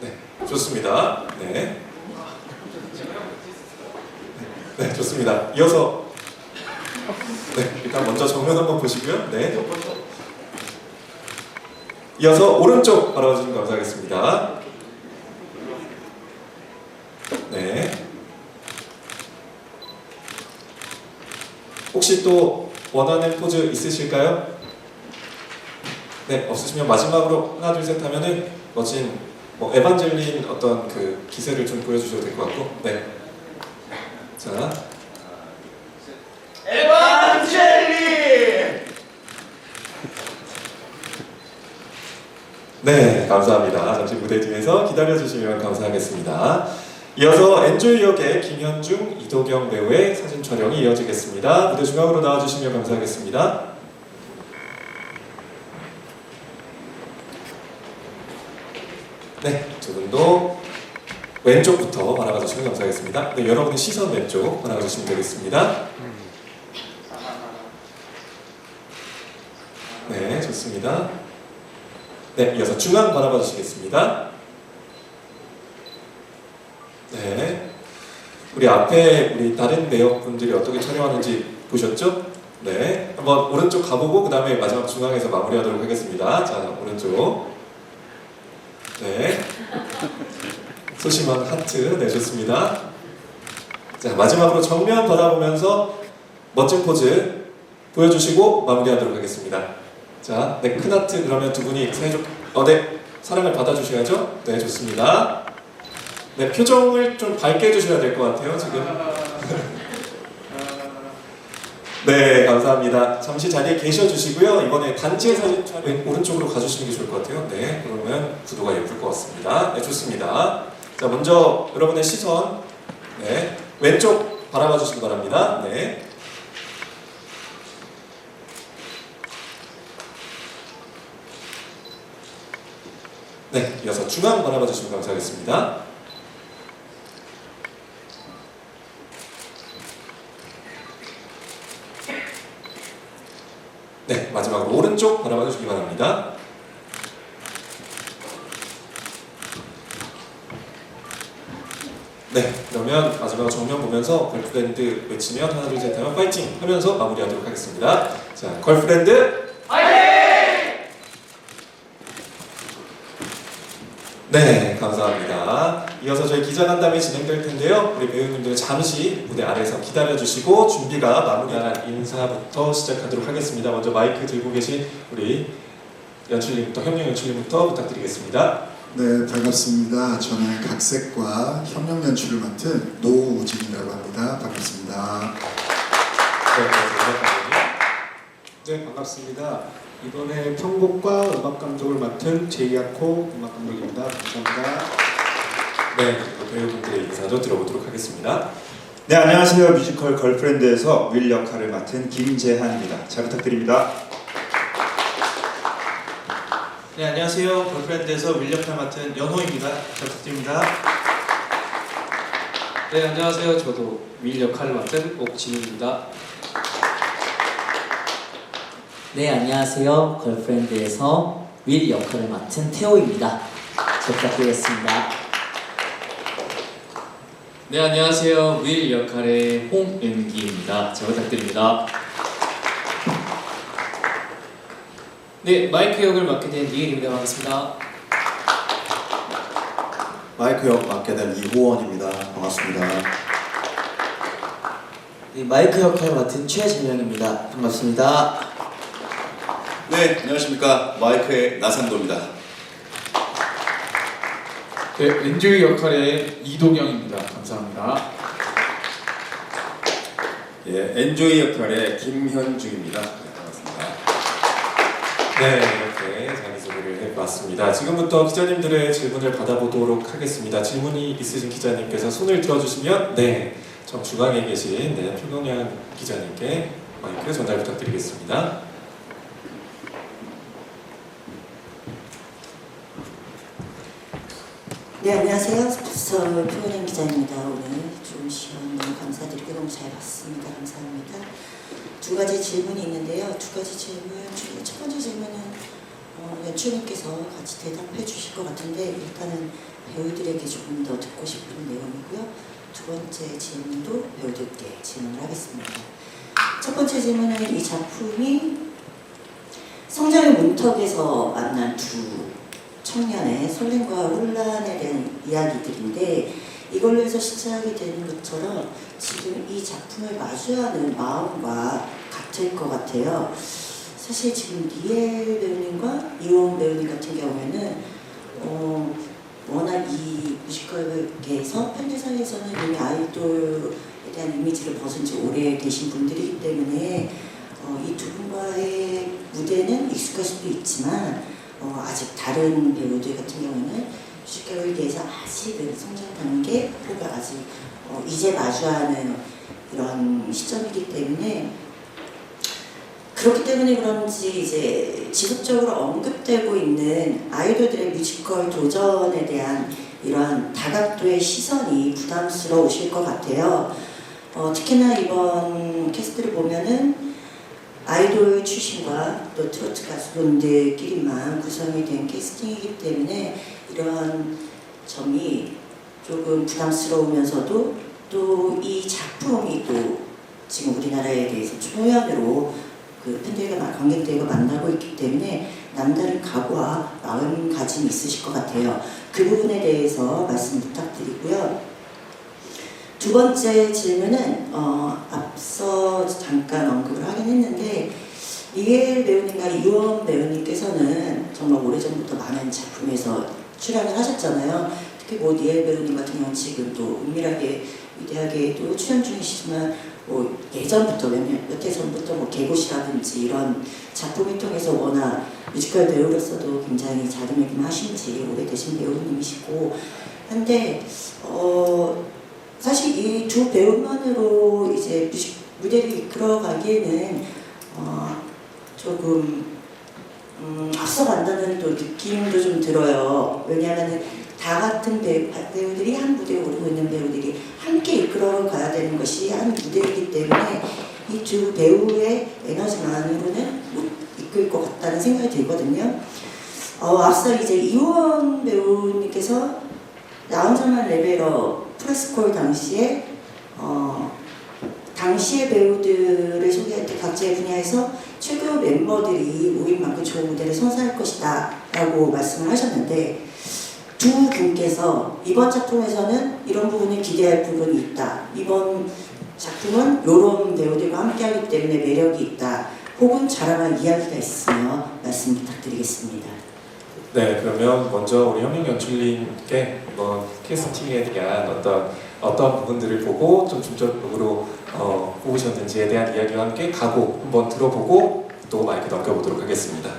네, 좋습니다. 네. 네, 좋습니다. 이어서 네, 일단 먼저 정면 한번 보시고요. 네. 이어서 오른쪽 바라봐 주시면 감사하겠습니다. 네. 혹시 또 원하는 포즈 있으실까요? 네, 없으시면 마지막으로 하나 둘 셋 하면은 멋진 뭐 에반젤린 어떤 그 기세를 좀 보여주셔도 될 것 같고. 네. 자. 에반젤리! 네, 감사합니다. 잠시 무대 뒤에서 기다려주시면 감사하겠습니다. 이어서 엔조이 역의 김현중, 이도경 배우의 사진 촬영이 이어지겠습니다. 무대 중앙으로 나와주시면 감사하겠습니다. 네, 두 분도 왼쪽부터 바라봐 주시면 감사하겠습니다. 네, 여러분의 시선 왼쪽 바라봐 주시면 되겠습니다. 네, 좋습니다. 네, 이어서 중앙 바라봐 주시겠습니다. 네, 우리 앞에 우리 다른 배역분들이 어떻게 촬영하는지 보셨죠? 네, 한번 오른쪽 가보고 그 다음에 마지막 중앙에서 마무리하도록 하겠습니다. 자, 오른쪽. 네, 소심한 하트 내셨습니다. 자, 마지막으로 정면 바라보면서 멋진 포즈 보여주시고 마무리하도록 하겠습니다. 자, 네, 큰 하트 그러면 두 분이 네, 사랑을 받아주셔야죠. 네, 좋습니다. 네, 표정을 좀 밝게 해주셔야 될 것 같아요, 지금. 네, 감사합니다. 잠시 자리에 계셔주시고요. 이번에 단체 사진 오른쪽으로 가주시는 게 좋을 것 같아요. 네, 그러면 구도가 예쁠 것 같습니다. 네, 좋습니다. 자, 먼저 여러분의 시선, 네, 왼쪽 바라봐 주시기 바랍니다. 네. 네, 이어서 중앙 바라봐 주시면 감사하겠습니다. 네, 마지막으로 오른쪽 바라봐 주시기 바랍니다. 네, 그러면 마지막으로 정면 보면서 걸프렌드 외치면 하나 둘 셋 하면 파이팅 하면서 마무리하도록 하겠습니다. 자, 걸프렌드 네, 감사합니다. 이어서 저희 기자간담회 진행될 텐데요. 우리 배우님들 잠시 무대 아래에서 기다려주시고 준비가 마무리한 인사부터 시작하도록 하겠습니다. 먼저 마이크 들고 계신 우리 연출님부터, 협력 연출님부터 부탁드리겠습니다. 네, 반갑습니다. 저는 각색과 협력 연출을 맡은 노우진이라고 합니다. 반갑습니다. 네, 감사합니다. 네, 반갑습니다. 이번에 편곡과 음악 감독을 맡은 제이아코 음악 감독입니다. 감사합니다. 네, 배우분들의 인사도 들어보도록 하겠습니다. 네, 안녕하세요. 뮤지컬 걸프렌드에서 윌 역할을 맡은 김재한입니다. 잘 부탁드립니다. 네, 안녕하세요. 걸프렌드에서 윌 역할 맡은 연호입니다. 잘 부탁드립니다. 네, 안녕하세요. 저도 윌 역할을 맡은 옥진입니다. 네, 안녕하세요. 걸프렌드에서 윌 역할을 맡은 태호입니다. 잘 부탁드리겠습니다. 네, 안녕하세요. 윌 역할의 홍은기입니다. 잘 부탁드립니다. 네, 마이크 역을 맡게 된 니엘입니다. 반갑습니다. 마이크 역 맡게 된 이호원입니다. 반갑습니다. 네, 마이크 역할 맡은 최재명입니다. 반갑습니다. 네, 안녕하십니까. 마이크의 나상도입니다. 네, 엔조이 역할의 이동영입니다. 감사합니다. 예, 엔조이 역할의 김현중입니다. 네, 반갑습니다. 네, 이렇게 자기소개를 해봤습니다. 지금부터 기자님들의 질문을 받아보도록 하겠습니다. 질문이 있으신 기자님께서 손을 들어주시면 네, 정 중앙에 계신 표경량 기자님께 마이크 전달 부탁드리겠습니다. 네, 안녕하세요. 스포츠서 표현행 기자입니다. 오늘 좋은 시간 너무 감사드리고 너무 잘 봤습니다. 감사합니다. 두 가지 질문이 있는데요. 두 가지 질문 중에 첫 번째 질문은 연출님께서 같이 대답해 주실 것 같은데 일단은 배우들에게 조금 더 듣고 싶은 내용이고요. 두 번째 질문도 배우들께 질문을 하겠습니다. 첫 번째 질문은 이 작품이 성장의 문턱에서 만난 두 청년의 설렘과 혼란에 대한 이야기들인데 이걸로 해서 시작이 되는 것처럼 지금 이 작품을 마주하는 마음과 같을 것 같아요. 사실 지금 리엘 배우님과 이호원 배우님 같은 경우에는 워낙 이 뮤지컬계에서 팬들사이에서는 이미 아이돌에 대한 이미지를 벗은 지 오래 계신 분들이기 때문에 이 두 분과의 무대는 익숙할 수도 있지만 아직 다른 배우들 같은 경우는 뮤지컬계에서 아직은 성장 단계가 아직 이제 마주하는 이런 시점이기 때문에 그렇기 때문에 그런지 이제 지속적으로 언급되고 있는 아이돌들의 뮤지컬 도전에 대한 이러한 다각도의 시선이 부담스러우실 것 같아요. 특히나 이번 캐스트를 보면은 아이돌 출신과 또 트로트 가수분들끼리만 구성이 된 캐스팅이기 때문에 이러한 점이 조금 부담스러우면서도 또 이 작품이 또 지금 우리나라에 대해서 초연으로 그 팬들과 관객들과 만나고 있기 때문에 남다른 각오와 마음가짐이 있으실 것 같아요. 그 부분에 대해서 말씀 부탁드리고요. 두 번째 질문은 앞서 잠깐 언급을 하긴 했는데 이엘 배우님과 이원 배우님께서는 정말 오래전부터 많은 작품에서 출연을 하셨잖아요. 특히 뭐 니엘 배우님 같은 경우는 지금 또 은밀하게 위대하게 또 출연 중이시지만 뭐 예전부터 몇 해 전부터 뭐 개고시라든지 이런 작품을 통해서 워낙 뮤지컬 배우로서도 굉장히 자리매김하신지 오래되신 배우님이시고 한데 사실 이 두 배우만으로 이제 무대를 이끌어가기에는 조금 앞서간다는 또 느낌도 좀 들어요. 왜냐하면 다 같은 배우들이 한 무대에 오르고 있는 배우들이 함께 이끌어가야 되는 것이 한 무대이기 때문에 이 두 배우의 에너지만으로는 못 이끌 것 같다는 생각이 들거든요. 앞서 이제 이원 배우님께서 나훈자만 레벨러 프레스콜 당시에 당시의 배우들을 소개할 때 각자의 분야에서 최고 멤버들이 모인 만큼 좋은 무대를 선사할 것이다 라고 말씀을 하셨는데 두 분께서 이번 작품에서는 이런 부분을 기대할 부분이 있다. 이번 작품은 이런 배우들과 함께하기 때문에 매력이 있다. 혹은 자랑할 이야기가 있으며 말씀 부탁드리겠습니다. 네, 그러면 먼저 우리 현명 연출님께 한번 캐스팅에 대한 어떤 부분들을 보고 좀 중점적으로 뽑으셨는지에 대한 이야기와 함께 각오 한번 들어보고 또 마이크 넘겨보도록 하겠습니다.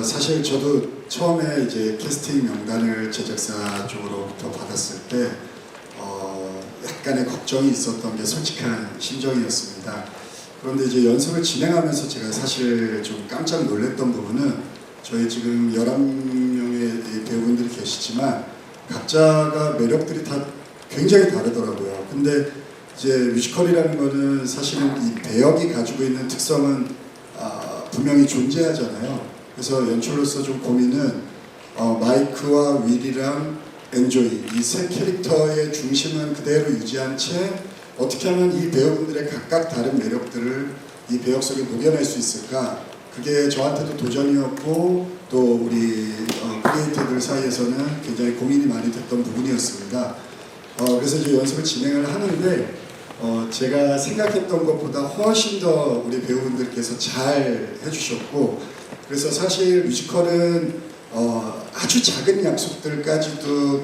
사실 저도 처음에 이제 캐스팅 명단을 제작사 쪽으로부터 받았을 때 약간의 걱정이 있었던 게 솔직한 심정이었습니다. 그런데 이제 연습을 진행하면서 제가 사실 좀 깜짝 놀랐던 부분은 저희 지금 11명의 배우분들이 계시지만 각자가 매력들이 다 굉장히 다르더라고요. 근데 이제 뮤지컬이라는 거는 사실은 이 배역이 가지고 있는 특성은 분명히 존재하잖아요. 그래서 연출로서 좀 고민은 마이크와 윌이랑 엔조이 이 세 캐릭터의 중심은 그대로 유지한 채 어떻게 하면 이 배우분들의 각각 다른 매력들을 이 배역 속에 녹여낼 수 있을까? 그게 저한테도 도전이었고 또 우리 크리에이터들 사이에서는 굉장히 고민이 많이 됐던 부분이었습니다. 그래서 이제 연습을 진행을 하는데 제가 생각했던 것보다 훨씬 더 우리 배우분들께서 잘 해주셨고 그래서 사실 뮤지컬은 아주 작은 약속들까지도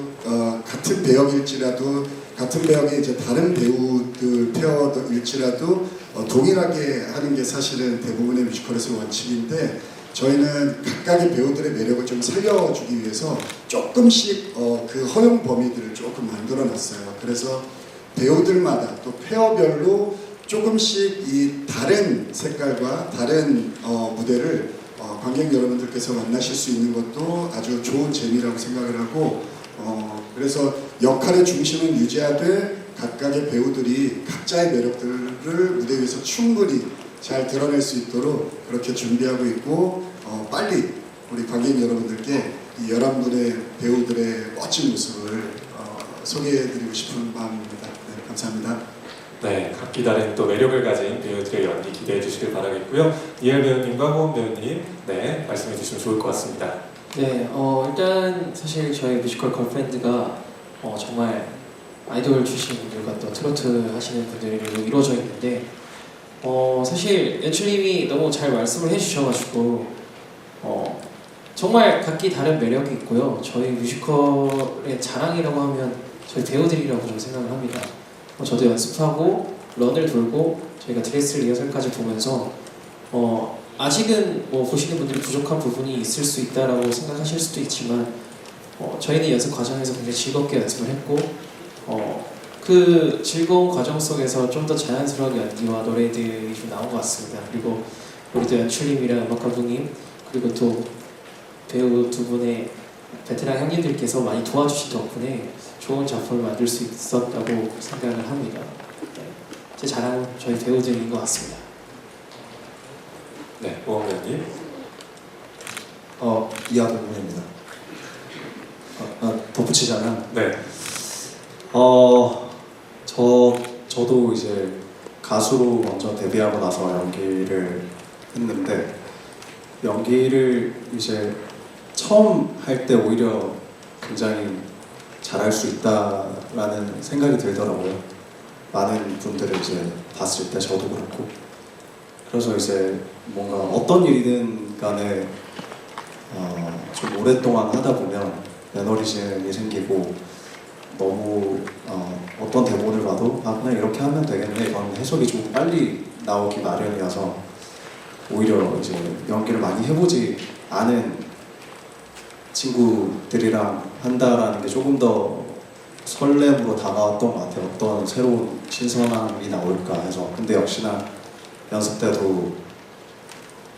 같은 배역일지라도 같은 배역의 이제 다른 배우들 페어일지라도 동일하게 하는 게 사실은 대부분의 뮤지컬에서 원칙인데 저희는 각각의 배우들의 매력을 좀 살려주기 위해서 조금씩 그 허용 범위들을 조금 만들어놨어요. 그래서 배우들마다 또 페어별로 조금씩 이 다른 색깔과 다른 무대를 관객 여러분들께서 만나실 수 있는 것도 아주 좋은 재미라고 생각을 하고 그래서 역할의 중심은 유지하되 각각의 배우들이 각자의 매력들을 무대 위에서 충분히 잘 드러낼 수 있도록 그렇게 준비하고 있고 빨리 우리 관객 여러분들께 이 11분의 배우들의 멋진 모습을 소개해드리고 싶은 마음입니다. 네, 감사합니다. 네, 각기 다른 또 매력을 가진 배우들의 연기 기대해 주시길 바라겠고요. 이엘 배우님과 호은 배우님, 네, 말씀해 주시면 좋을 것 같습니다. 네, 일단 사실 저희 뮤지컬 걸프렌드가 정말 아이돌 출신 분들과 또 트로트 하시는 분들로 이루어져 있는데 사실 연출님이 너무 잘 말씀을 해주셔가지고 정말 각기 다른 매력이 있고요. 저희 뮤지컬의 자랑이라고 하면 저희 배우들이라고 저는 생각을 합니다. 저도 연습하고 런을 돌고 저희가 드레스 리허설까지 보면서 아직은 뭐 보시는 분들이 부족한 부분이 있을 수 있다라고 생각하실 수도 있지만 저희는 연습 과정에서 굉장히 즐겁게 연습을 했고 그 즐거운 과정 속에서 좀 더 자연스러운 연기와 노래들이 좀 나온 것 같습니다. 그리고 우리 또 연출님이랑 음악 감독님 그리고 또 배우 두 분의 베테랑 형님들께서 많이 도와주신 덕분에 좋은 작품을 만들 수 있었다고 생각을 합니다. 네. 제 자랑은 저희 배우들인 것 같습니다. 네, 호은 배우님. 이하동입니다. 덧붙이자면 네. 저도 이제 가수로 먼저 데뷔하고 나서 연기를 했는데 연기를 이제 처음 할 때 오히려 굉장히 잘할 수 있다 않을까라는 생각이 들더라고요. 많은 분들을 이제 봤을 때 저도 그렇고. 그래서 이제 뭔가 어떤 일이든 간에 좀 오랫동안 하다 보면 매너리즘이 생기고 너무 어떤 대본을 봐도 그냥 이렇게 하면 되겠네 이런 해석이 좀 빨리 나오기 마련이어서 오히려 이제 연기를 많이 해보지 않은 친구들이랑 한다라는 게 조금 더 설렘으로 다가왔던 것 같아요. 어떤 새로운 신선함이 나올까 해서. 근데 역시나 연습 때도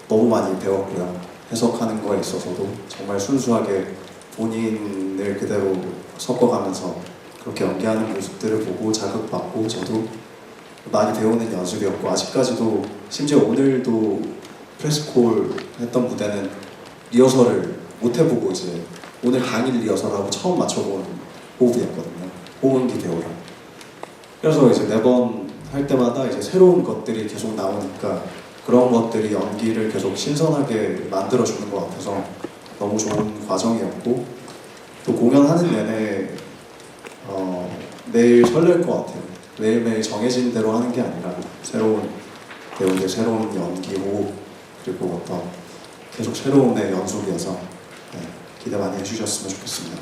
너무 많이 배웠고요. 해석하는 거에 있어서도 정말 순수하게 본인을 그대로 섞어가면서 그렇게 연기하는 모습들을 보고 자극받고 저도 많이 배우는 연습이었고, 아직까지도 심지어 오늘도 프레스콜 했던 무대는 리허설을 못 해보고 이제 오늘 당일 리허설하고 처음 맞춰본 호흡이었거든요. 호흡기 배우랑. 그래서 이제 매번 할 때마다 이제 새로운 것들이 계속 나오니까 그런 것들이 연기를 계속 신선하게 만들어주는 것 같아서 너무 좋은 과정이었고, 또 공연하는 내내 매일 설렐 것 같아요. 매일매일 정해진 대로 하는 게 아니라 새로운 배우의 새로운 연기, 호흡, 그리고 어떤 계속 새로움의 연속이어서 기대 많이 해주셨으면 좋겠습니다.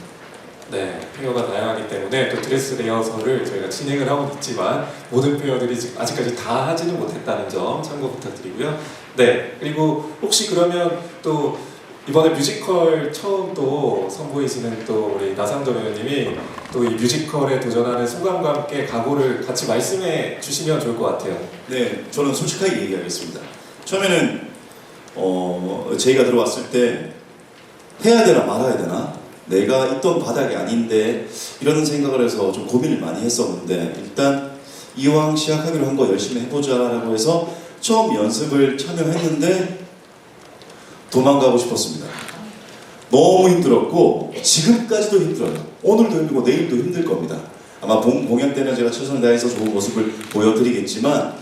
네, 페어가 다양하기 때문에 또 드레스 리허설을 저희가 진행을 하고 있지만 모든 페어들이 지금 아직까지 다 하지는 못했다는 점 참고 부탁드리고요. 네, 그리고 혹시 그러면 또 이번에 뮤지컬 처음 또 선보이시는 또 우리 나상도 배우님이 또 이 뮤지컬에 도전하는 소감과 함께 각오를 같이 말씀해 주시면 좋을 것 같아요. 네, 저는 솔직하게 얘기하겠습니다. 처음에는 제이가 들어왔을 때 해야 되나 말아야 되나? 내가 있던 바닥이 아닌데 이런 생각을 해서 좀 고민을 많이 했었는데, 일단 이왕 시작하기로 한 거 열심히 해보자라고 해서 처음 연습을 참여했는데 도망가고 싶었습니다. 너무 힘들었고 지금까지도 힘들어요. 오늘도 힘들고 내일도 힘들 겁니다. 아마 공연 때는 제가 최선을 다해서 좋은 모습을 보여드리겠지만,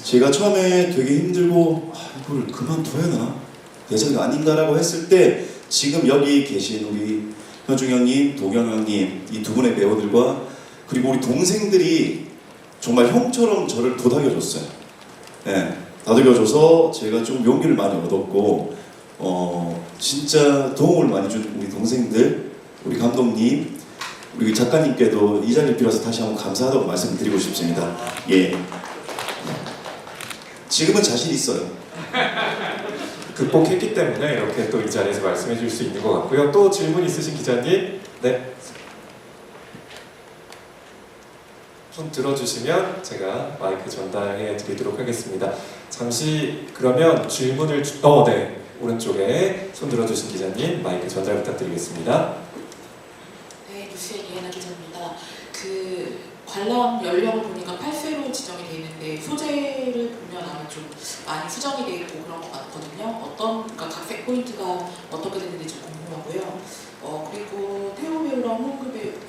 제가 처음에 되게 힘들고 이거를 그만둬야 되나? 대작이 아닌가라고 했을 때 지금 여기 계신 우리 현중 형님, 도경 형님, 이 두 분의 배우들과 그리고 우리 동생들이 정말 형처럼 저를 도닥여줬어요. 네, 다독여줘서 제가 좀 용기를 많이 얻었고, 진짜 도움을 많이 준 우리 동생들, 우리 감독님, 우리 작가님께도 이 자리를 빌어서 다시 한번 감사하다고 말씀드리고 싶습니다. 예. 지금은 자신 있어요. 극복했기 때문에 이렇게 또 이 자리에서 말씀해 줄 수 있는 것 같고요. 또 질문 있으신 기자님? 네. 손 들어주시면 제가 마이크 전달해 드리도록 하겠습니다. 잠시 그러면 질문을 네. 오른쪽에 손 들어주신 기자님 마이크 전달 부탁드리겠습니다. 네, 뉴스의 이해나 기자입니다. 그 관람 연령을 보니까 8세로 지정이 되어 있는데 소재를 보면 아마 좀 많이 수정이 되어 있고 그런 것 같거든요. 그러니까 각색 포인트가 어떻게 되는지 좀 궁금하고요. 그리고 태호 배우랑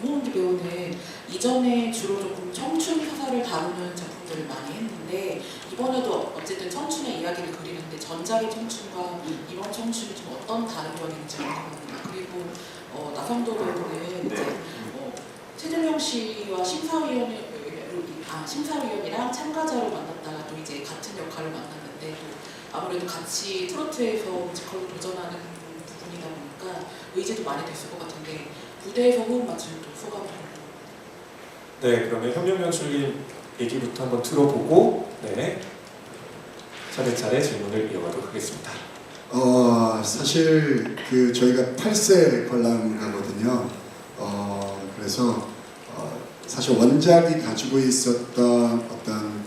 홍은기 배우는 이전에 주로 조금 청춘 서사를 다루는 작품들을 많이 했는데, 이번에도 어쨌든 청춘의 이야기를 그리는데 전작의 청춘과 이번 청춘이 좀 어떤 다른 점이 있는지 궁금합니다. 그리고 나상도 배우는 이제 최재명 씨와 심사위원이랑 참가자로 만났다가 또 이제 같은 역할을 만났는데, 또 아무래도 같이 트로트에서 뮤지컬로 도전하는 부분이다 보니까 의지도 많이 됐을 것 같은데 무대에서 호흡 맞추는 또 소감을. 네, 그러면 현명 연출님 얘기부터 한번 들어보고 네 차례차례 질문을 이어가도록 하겠습니다. 사실 저희가 8세 관람가거든요. 그래서 사실 원작이 가지고 있었던 어떤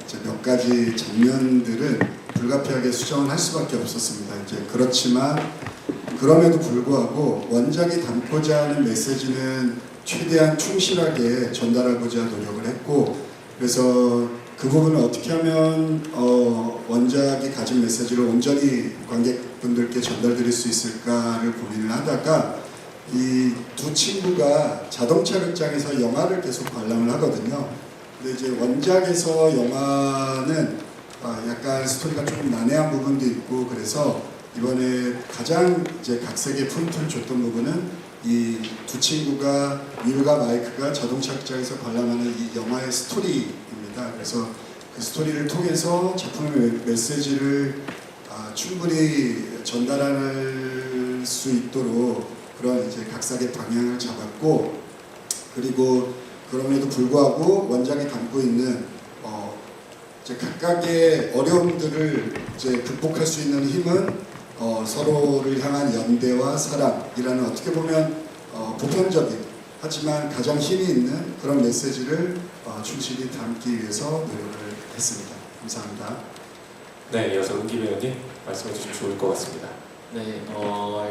이제 몇 가지 장면들은 불가피하게 수정을 할 수밖에 없었습니다. 이제 그렇지만 그럼에도 불구하고 원작이 담고자 하는 메시지는 최대한 충실하게 전달하고자 노력을 했고, 그래서 그 부분을 어떻게 하면 원작이 가진 메시지를 온전히 관객분들께 전달드릴 수 있을까를 고민을 하다가 이 두 친구가 자동차 극장에서 영화를 계속 관람을 하거든요. 근데 이제 원작에서 영화는 약간 스토리가 조금 난해한 부분도 있고, 그래서 이번에 가장 이제 각색의 포인트를 줬던 부분은 이 두 친구가 윌과 마이크가 자동차 극장에서 관람하는 이 영화의 스토리입니다. 그래서 그 스토리를 통해서 작품의 메시지를 충분히 전달할 수 있도록 그런 이제 각색의 방향을 잡았고, 그리고 그럼에도 불구하고 원작이 담고 있는 이제 각각의 어려움들을 이제 극복할 수 있는 힘은 서로를 향한 연대와 사랑이라는 어떻게 보면 보편적인 하지만 가장 힘이 있는 그런 메시지를 충실히 담기 위해서 노력을 했습니다. 감사합니다. 네, 이어서 은기 배우님 말씀해 주시면 좋을 것 같습니다. 네,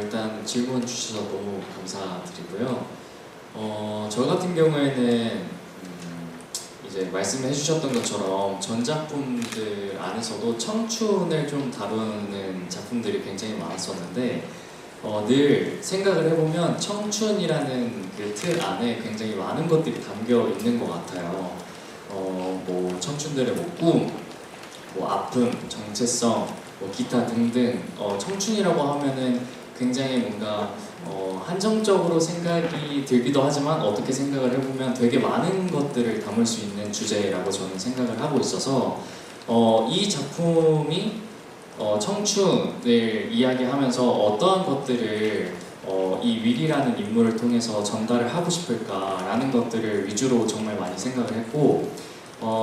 일단 질문 주셔서 너무 감사드리고요. 저 같은 경우에는 이제 말씀해 주셨던 것처럼 전작품들 안에서도 청춘을 좀 다루는 작품들이 굉장히 많았었는데 늘 생각을 해보면 청춘이라는 그 틀 안에 굉장히 많은 것들이 담겨 있는 것 같아요. 뭐 청춘들의 뭐 꿈, 뭐 아픔, 정체성, 뭐 기타 등등 청춘이라고 하면은 굉장히 뭔가 한정적으로 생각이 들기도 하지만 어떻게 생각을 해보면 되게 많은 것들을 담을 수 있는 주제라고 저는 생각을 하고 있어서 이 작품이 청춘을 이야기하면서 어떠한 것들을 이 윌이라는 인물을 통해서 전달을 하고 싶을까라는 것들을 위주로 정말 많이 생각을 했고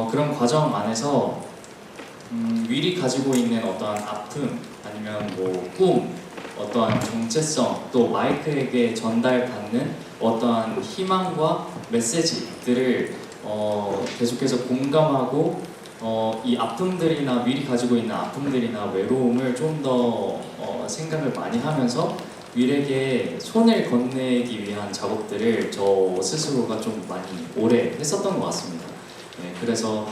그런 과정 안에서 윌이 가지고 있는 어떠한 아픔 아니면 뭐 꿈, 어떠한 정체성 또 마이크에게 전달받는 어떠한 희망과 메시지들을 계속해서 공감하고 이 아픔들이나 윌이 가지고 있는 아픔들이나 외로움을 좀 더 생각을 많이 하면서 윌에게 손을 건네기 위한 작업들을 저 스스로가 좀 많이 오래 했었던 것 같습니다. 네, 그래서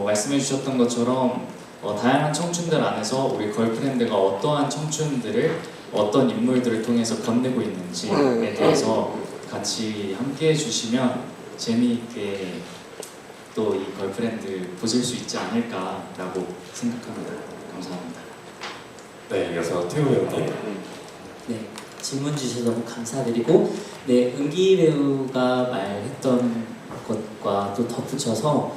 말씀해 주셨던 것처럼 다양한 청춘들 안에서 우리 걸프렌드가 어떠한 청춘들을 어떤 인물들을 통해서 건네고 있는지에 대해서 같이 함께 해주시면 재미있게 또 이 걸프렌드 보실 수 있지 않을까라고 생각합니다. 감사합니다. 네, 이어서 태우 배우님. 네, 질문 주셔서 너무 감사드리고 네, 은기 배우가 말했던 것과 또 덧붙여서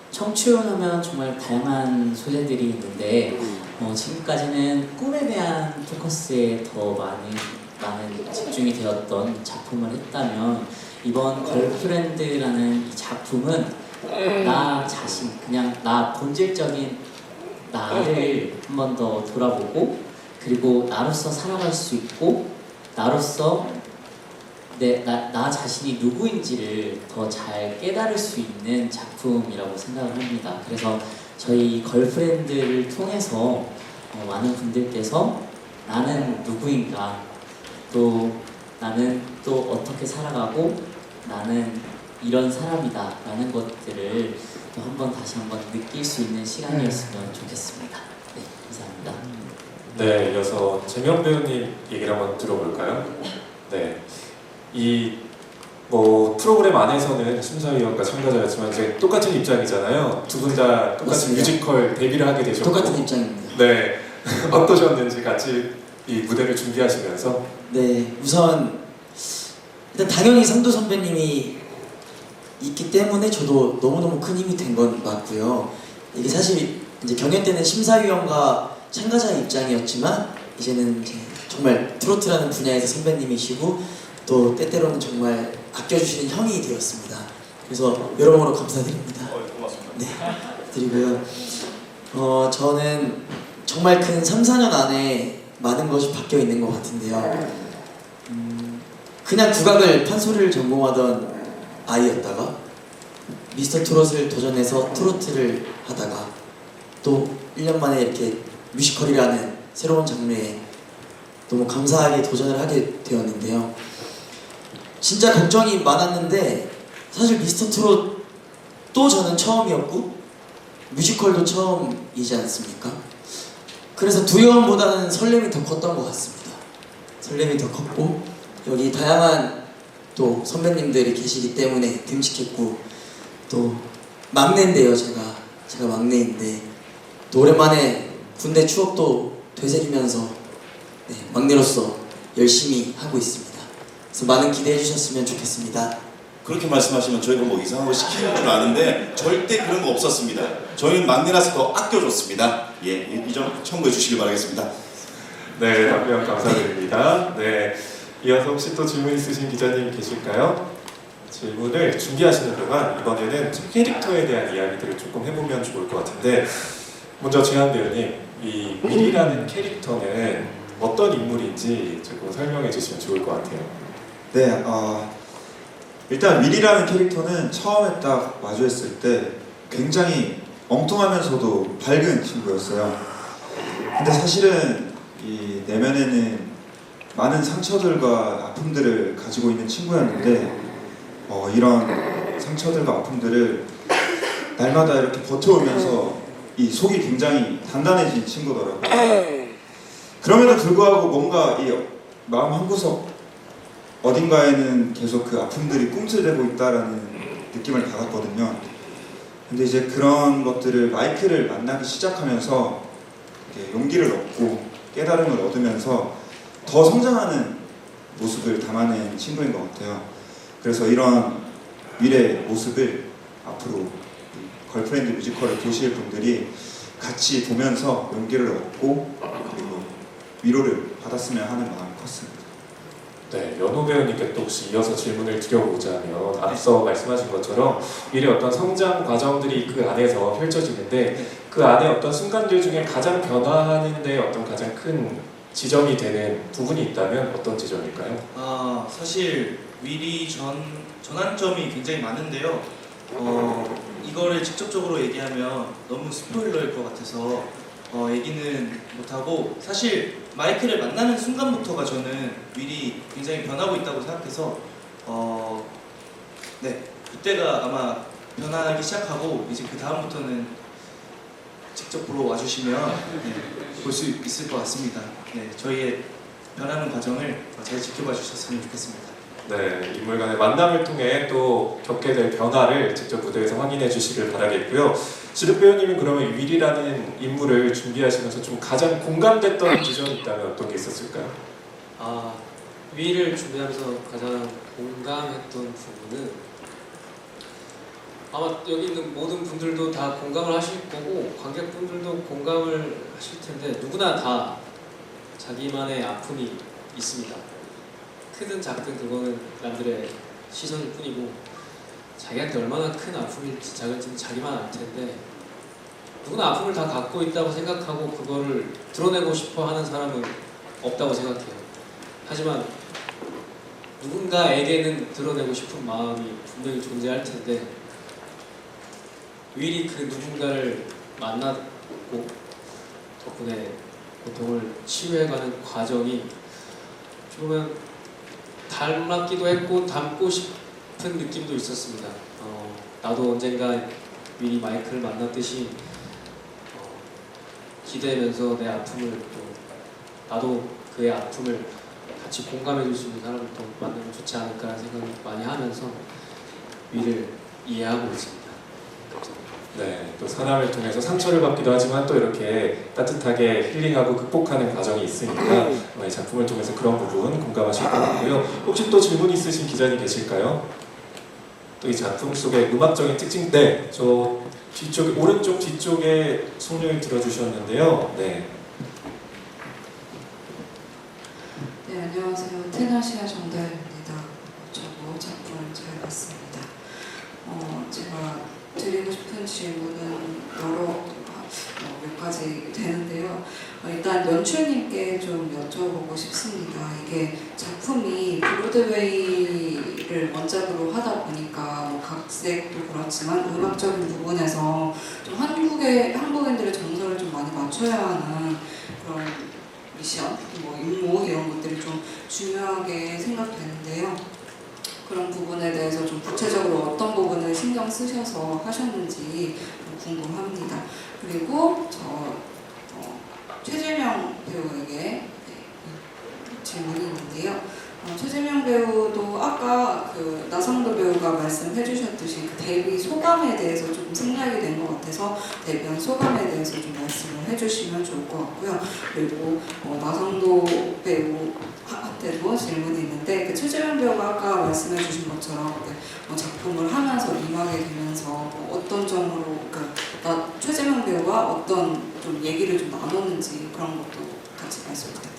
청춘하면 정말 다양한 소재들이 있는데 지금까지는 꿈에 대한 포커스에 더 많은 집중이 되었던 작품을 했다면 이번 걸프렌드라는 이 작품은 나 자신, 그냥 나 본질적인 나를 한 번 더 돌아보고 그리고 나로서 살아갈 수 있고 나로서 나 자신이 누구인지를 더 잘 깨달을 수 있는 작품이라고 생각을 합니다. 그래서 저희 걸프렌드를 통해서 많은 분들께서 나는 누구인가 또 나는 또 어떻게 살아가고 나는 이런 사람이다 라는 것들을 또 다시 한번 느낄 수 있는 시간이었으면 좋겠습니다. 네, 감사합니다. 네, 이어서 재명 배우님 얘기를 한번 들어볼까요? 네, 이 뭐 프로그램 안에서는 심사위원과 참가자였지만 이제 똑같은 입장이잖아요. 두 분 다 똑같은 맞습니다. 뮤지컬 데뷔를 하게 되셨고 똑같은 입장입니다. 네, 어떠셨는지 같이 이 무대를 준비하시면서 네, 우선 일단 당연히 상도 선배님이 있기 때문에 저도 너무너무 큰 힘이 된 건 맞고요. 이게 사실 이제 경연 때는 심사위원과 참가자의 입장이었지만 이제는 이제 정말 트로트라는 분야에서 선배님이시고 또 때때로는 정말 아껴주시는 형이 되었습니다. 그래서 여러모로 감사드립니다. 고맙습니다. 네, 드리고요. 저는 정말 근 3, 4년 안에 많은 것이 바뀌어 있는 것 같은데요. 그냥 국악을 판소리를 전공하던 아이였다가 미스터 트롯을 도전해서 트로트를 하다가 또 1년 만에 이렇게 뮤지컬이라는 새로운 장르에 너무 감사하게 도전을 하게 되었는데요. 진짜 걱정이 많았는데 사실 미스터 트롯도 저는 처음이었고 뮤지컬도 처음이지 않습니까? 그래서 두려움보다는 설렘이 더 컸던 것 같습니다. 설렘이 더 컸고 여기 다양한 또 선배님들이 계시기 때문에 듬직했고 또 막내인데요. 제가 막내인데 또 오랜만에 군대 추억도 되새기면서 네, 막내로서 열심히 하고 있습니다. 그래서 많은 기대해 주셨으면 좋겠습니다. 그렇게 말씀하시면 저희가 뭐 이상한 거 시키는 줄 아는데 절대 그런 거 없었습니다. 저희는 막내라서 더 아껴줬습니다. 예, 이 점 참고해 주시길 바라겠습니다. 네, 답변 감사드립니다. 네, 이어서 혹시 또 질문 있으신 기자님 계실까요? 질문을 준비하시는 동안 이번에는 캐릭터에 대한 이야기들을 조금 해보면 좋을 것 같은데, 먼저 재한 배우님, 이 윌이라는 캐릭터는 어떤 인물인지 조금 설명해 주시면 좋을 것 같아요. 네, 일단 윌이라는 캐릭터는 처음에 딱 마주했을 때 굉장히 엉뚱하면서도 밝은 친구였어요. 근데 사실은 이 내면에는 많은 상처들과 아픔들을 가지고 있는 친구였는데 이런 상처들과 아픔들을 날마다 이렇게 버텨오면서 이 속이 굉장히 단단해진 친구더라고요. 그럼에도 불구하고 뭔가 이 마음 한구석 어딘가에는 계속 그 아픔들이 꿈틀대고 있다라는 느낌을 받았거든요. 근데 이제 그런 것들을 마이크를 만나기 시작하면서 용기를 얻고 깨달음을 얻으면서 더 성장하는 모습을 담아낸 친구인 것 같아요. 그래서 이런 윌의 모습을 앞으로 걸프렌드 뮤지컬을 보실 분들이 같이 보면서 용기를 얻고 그리고 위로를 받았으면 하는 마음이 컸습니다. 네, 연호 배우님께 또 혹시 이어서 질문을 드려보자면, 앞서 말씀하신 것처럼 윌의 어떤 성장 과정들이 그 안에서 펼쳐지는데 그 안에 어떤 순간들 중에 가장 변화하는데 어떤 가장 큰 지점이 되는 부분이 있다면 어떤 지점일까요? 사실 윌이 전환점이 굉장히 많은데요. 이거를 직접적으로 얘기하면 너무 스포일러일 것 같아서 얘기는 못하고, 사실 마이크를 만나는 순간부터가 저는 윌이 굉장히 변하고 있다고 생각해서 네, 그때가 아마 변하기 시작하고 이제 그 다음부터는 직접 보러 와주시면 볼 수 있을 것 같습니다. 네, 저희의 변하는 과정을 잘 지켜봐 주셨으면 좋겠습니다. 네, 인물 간의 만남을 통해 또 겪게 될 변화를 직접 무대에서 확인해 주시길 바라겠고요. 지륵 배우님은 그러면 윌이라는 인물을 준비하시면서 좀 가장 공감됐던 지점이 있다면 어떤 게 있었을까요? 윌을 준비하면서 가장 공감했던 부분은 아마 여기 있는 모든 분들도 다 공감을 하실 거고 관객분들도 공감을 하실 텐데, 누구나 다 자기만의 아픔이 있습니다. 크든 작든 그거는 남들의 시선일 뿐이고, 자기한테 얼마나 큰 아픔일지 작을지는 자기만 알 텐데, 누구나 아픔을 다 갖고 있다고 생각하고 그거를 드러내고 싶어 하는 사람은 없다고 생각해요. 하지만 누군가에게는 드러내고 싶은 마음이 분명히 존재할 텐데, 윌이 그 누군가를 만났고 덕분에 고통을 치유해가는 과정이 조금 닮았기도 했고 닮고 싶은 느낌도 있었습니다. 나도 언젠가 윌이 마이크를 만났듯이 기대면서 내 아픔을 또 나도 그의 아픔을 같이 공감해 줄 수 있는 사람을 또 만나면 좋지 않을까라는 생각을 많이 하면서 윌을 이해하고 있습니다. 네, 또 사람을 통해서 상처를 받기도 하지만 또 이렇게 따뜻하게 힐링하고 극복하는 과정이 있으니까 이 작품을 통해서 그런 부분 공감하실 것 같고요. 혹시 또 질문 있으신 기자님 계실까요? 또 이 작품 속의 음악적인 특징, 네, 저 뒤쪽에 오른쪽 뒤쪽에 손을 들어주셨는데요. 네. 네, 안녕하세요. 테너시아 정다현입니다. 저도 작품을 잘 봤습니다. 제가 드리고 싶은 질문은 몇 가지 되는데요. 일단 연출님께 좀 여쭤보고 싶습니다. 이게 작품이 브로드웨이를 원작으로 하다 보니까 각색도 그렇지만 음악적인 부분에서 좀 한국인들의 정서를 좀 많이 맞춰야 하는 그런 미션, 임무 이런 것들이 좀 중요하게 생각되는데요. 그런 부분에 대해서 좀 구체적으로 어떤 부분을 신경 쓰셔서 하셨는지 궁금합니다. 그리고 최재명 배우에게 질문이 있는데요. 최재명 배우도 아까 그 나성도 배우가 말씀해 주셨듯이 그 데뷔 소감에 대해서 조금 생략이 된 것 같아서 데뷔한 소감에 대해서 좀 말씀을 해주시면 좋을 것 같고요. 그리고 나성도 배우한테도 질문이 있는데 그 최재명 배우가 아까 말씀해 주신 것처럼 작품을 하면서 임하게 되면서 어떤 점으로 그러니까 최재명 배우와 어떤 좀 얘기를 좀 나눴는지 그런 것도 같이 말씀 부탁드립니다.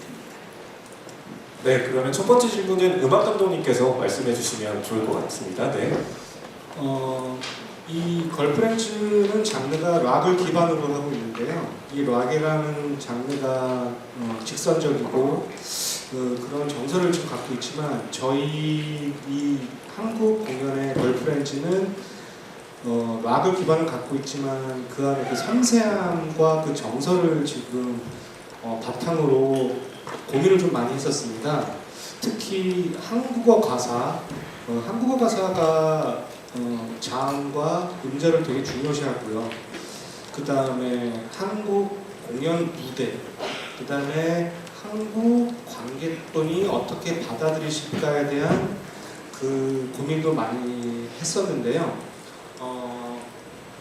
네, 그러면 첫 번째 질문은 음악 감독님께서 말씀해 주시면 좋을 것 같습니다. 네. 이 걸프렌즈는 장르가 락을 기반으로 하고 있는데요. 이 락이라는 장르가 직선적이고 그런 정서를 좀 갖고 있지만 저희 이 한국 공연의 걸프렌즈는 락을 기반을 갖고 있지만 그 안에 그 섬세함과 그 정서를 지금 바탕으로 고민을 좀 많이 했었습니다. 특히 한국어 가사가 자음과 음절을 되게 중요시하고요. 그 다음에 한국 공연 무대, 그 다음에 한국 관객분이 어떻게 받아들이실까에 대한 그 고민도 많이 했었는데요.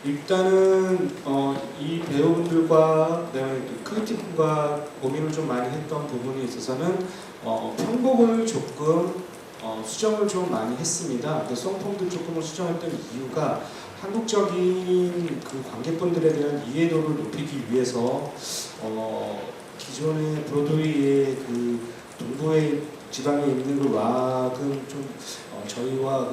일단은 이 배우분들과 그다음에 크리티크과 고민을 좀 많이 했던 부분이 있어서는 편곡을 조금 수정을 좀 많이 했습니다. 송풍도 조금을 수정했던 이유가 한국적인 그 관객분들에 대한 이해도를 높이기 위해서 기존의 브로드웨이의 그 동부의 지방에 있는 그 락은 좀 저희와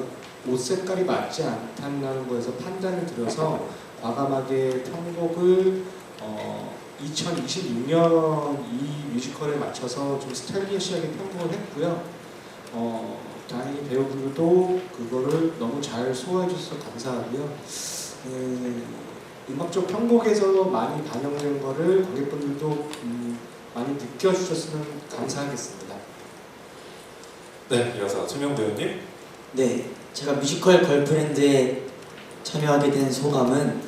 옷 색깔이 맞지 않다는 거에서 판단을 들여서 과감하게 편곡을 2026년 이 뮤지컬에 맞춰서 좀 스타일리시하게 편곡을 했고요. 다행히 배우분들도 그거를 너무 잘 소화해 주셔서 감사하고요. 음악적 편곡에서 많이 반영된 거를 관객분들도 많이 느껴주셨으면 감사하겠습니다. 네, 이어서 최명 배우님. 네, 제가 뮤지컬 걸프렌드에 참여하게 된 소감은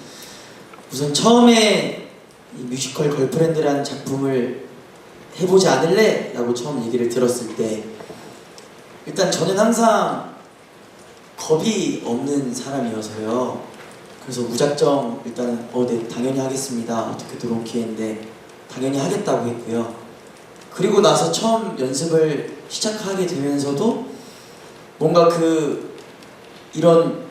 우선 처음에 이 뮤지컬 걸프렌드라는 작품을 해보지 않을래? 라고 처음 얘기를 들었을 때 일단 저는 항상 겁이 없는 사람이어서요. 그래서 무작정 일단은 네, 당연히 하겠습니다. 어떻게 오케이 했는데 당연히 하겠다고 했고요. 그리고 나서 처음 연습을 시작하게 되면서도 뭔가 이런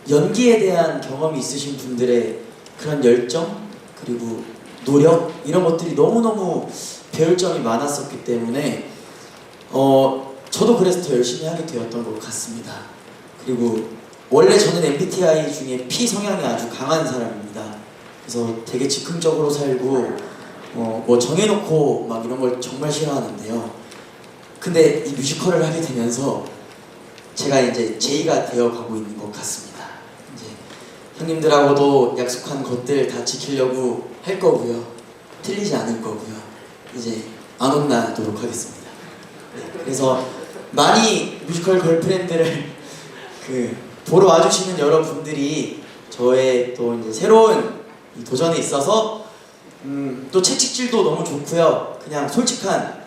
연기에 대한 경험이 있으신 분들의 그런 열정 그리고 노력 이런 것들이 너무너무 배울 점이 많았었기 때문에 저도 그래서 더 열심히 하게 되었던 것 같습니다. 그리고 원래 저는 MBTI 중에 P 성향이 아주 강한 사람입니다. 그래서 되게 즉흥적으로 살고 뭐 정해놓고 막 이런 걸 정말 싫어하는데요. 근데 이 뮤지컬을 하게 되면서 제가 이제 J가 되어가고 있는 것 같습니다. 이제 형님들하고도 약속한 것들 다 지키려고 할 거고요. 틀리지 않을 거고요. 이제 안 혼나도록 하겠습니다. 네, 그래서 많이 뮤지컬 걸프렌드를 보러 와주시는 여러분들이 저의 또 이제 새로운 이 도전에 있어서 또 채찍질도 너무 좋고요. 그냥 솔직한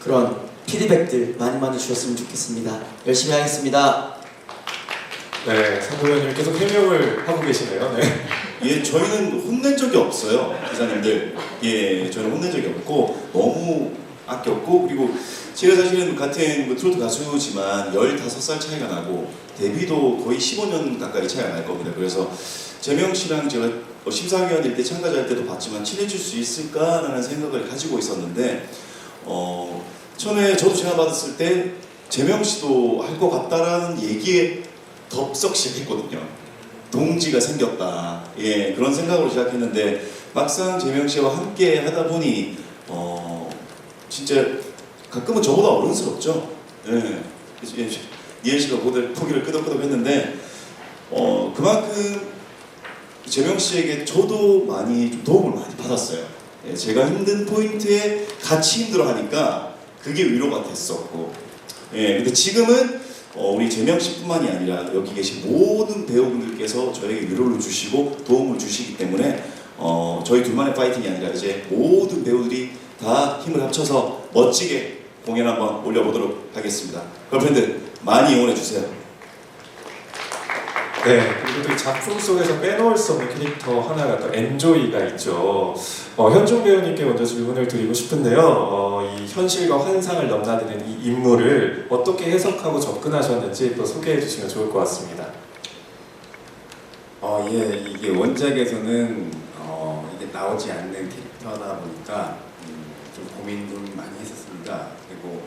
그런 피드백들 많이 주셨으면 좋겠습니다. 열심히 하겠습니다. 네, 상부위원님 계속 해명을 하고 계시네요. 네. 예, 저희는 혼낸 적이 없어요, 기자님들. 예, 저희는 혼낸 적이 없고 너무 아꼈고 그리고 제가 사실은 같은 트로트 가수지만 15살 차이가 나고 데뷔도 거의 15년 가까이 차이가 날 겁니다. 그래서 재명 씨랑 제가 심사위원일 때 참가자일 때도 봤지만 친해질 수 있을까라는 생각을 가지고 있었는데 처음에 저도 전화 받았을 때 재명 씨도 할 것 같다라는 얘기에 덥석 시작했거든요. 동지가 생겼다. 예, 그런 생각으로 시작했는데 막상 재명 씨와 함께 하다 보니 진짜 가끔은 저보다 어른스럽죠. 예, 니엘 씨가 고개를 끄덕끄덕했는데 그만큼 재명 씨에게 저도 많이 좀 도움을 많이 받았어요. 예, 제가 힘든 포인트에 같이 힘들어하니까 그게 위로가 됐었고, 예, 근데 지금은 우리 재명 씨뿐만이 아니라 여기 계신 모든 배우분들께서 저에게 위로를 주시고 도움을 주시기 때문에 저희 둘만의 파이팅이 아니라 이제 모든 배우들이 다 힘을 합쳐서 멋지게 공연 한번 올려보도록 하겠습니다. 걸프렌드 많이 응원해주세요. 네, 그리고 또 이 작품 속에서 빼놓을 수 없는 캐릭터 하나가 또 엔조이가 있죠. 현종 배우님께 먼저 질문을 드리고 싶은데요. 이 현실과 환상을 넘나드는 이 인물을 어떻게 해석하고 접근하셨는지 또 소개해 주시면 좋을 것 같습니다. 예, 이게 원작에서는 이게 나오지 않는 캐릭터다 보니까 좀 고민 좀 많이 했었습니다. 그리고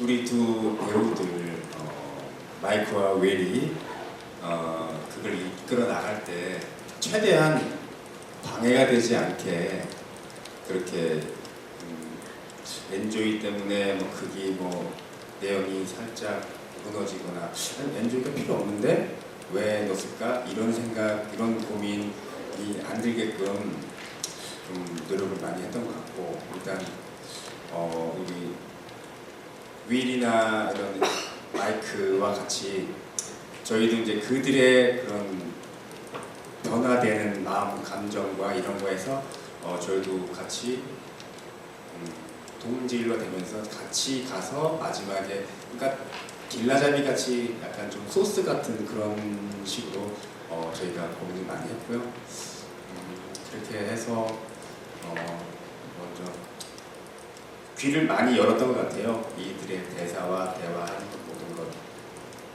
우리 두 배우들 마이크와 웰이 그걸 이끌어 나갈 때 최대한 방해가 되지 않게 그렇게 엔조이 때문에 뭐 극이 뭐 내용이 살짝 무너지거나 엔조이가 필요 없는데 왜 넣었을까 이런 생각 이런 고민이 안 들게끔 좀 노력을 많이 했던 것 같고 일단 우리 윌이나 이런 마이크와 같이 저희도 이제 그들의 그런 변화되는 마음, 감정과 이런 거에서 저희도 같이 동질로 되면서 같이 가서 마지막에 그러니까 길라잡이 같이 약간 좀 소스 같은 그런 식으로 저희가 고민을 많이 했고요. 그렇게 해서 먼저 귀를 많이 열었던 것 같아요. 이들의 대사와 대화하는 모든 것.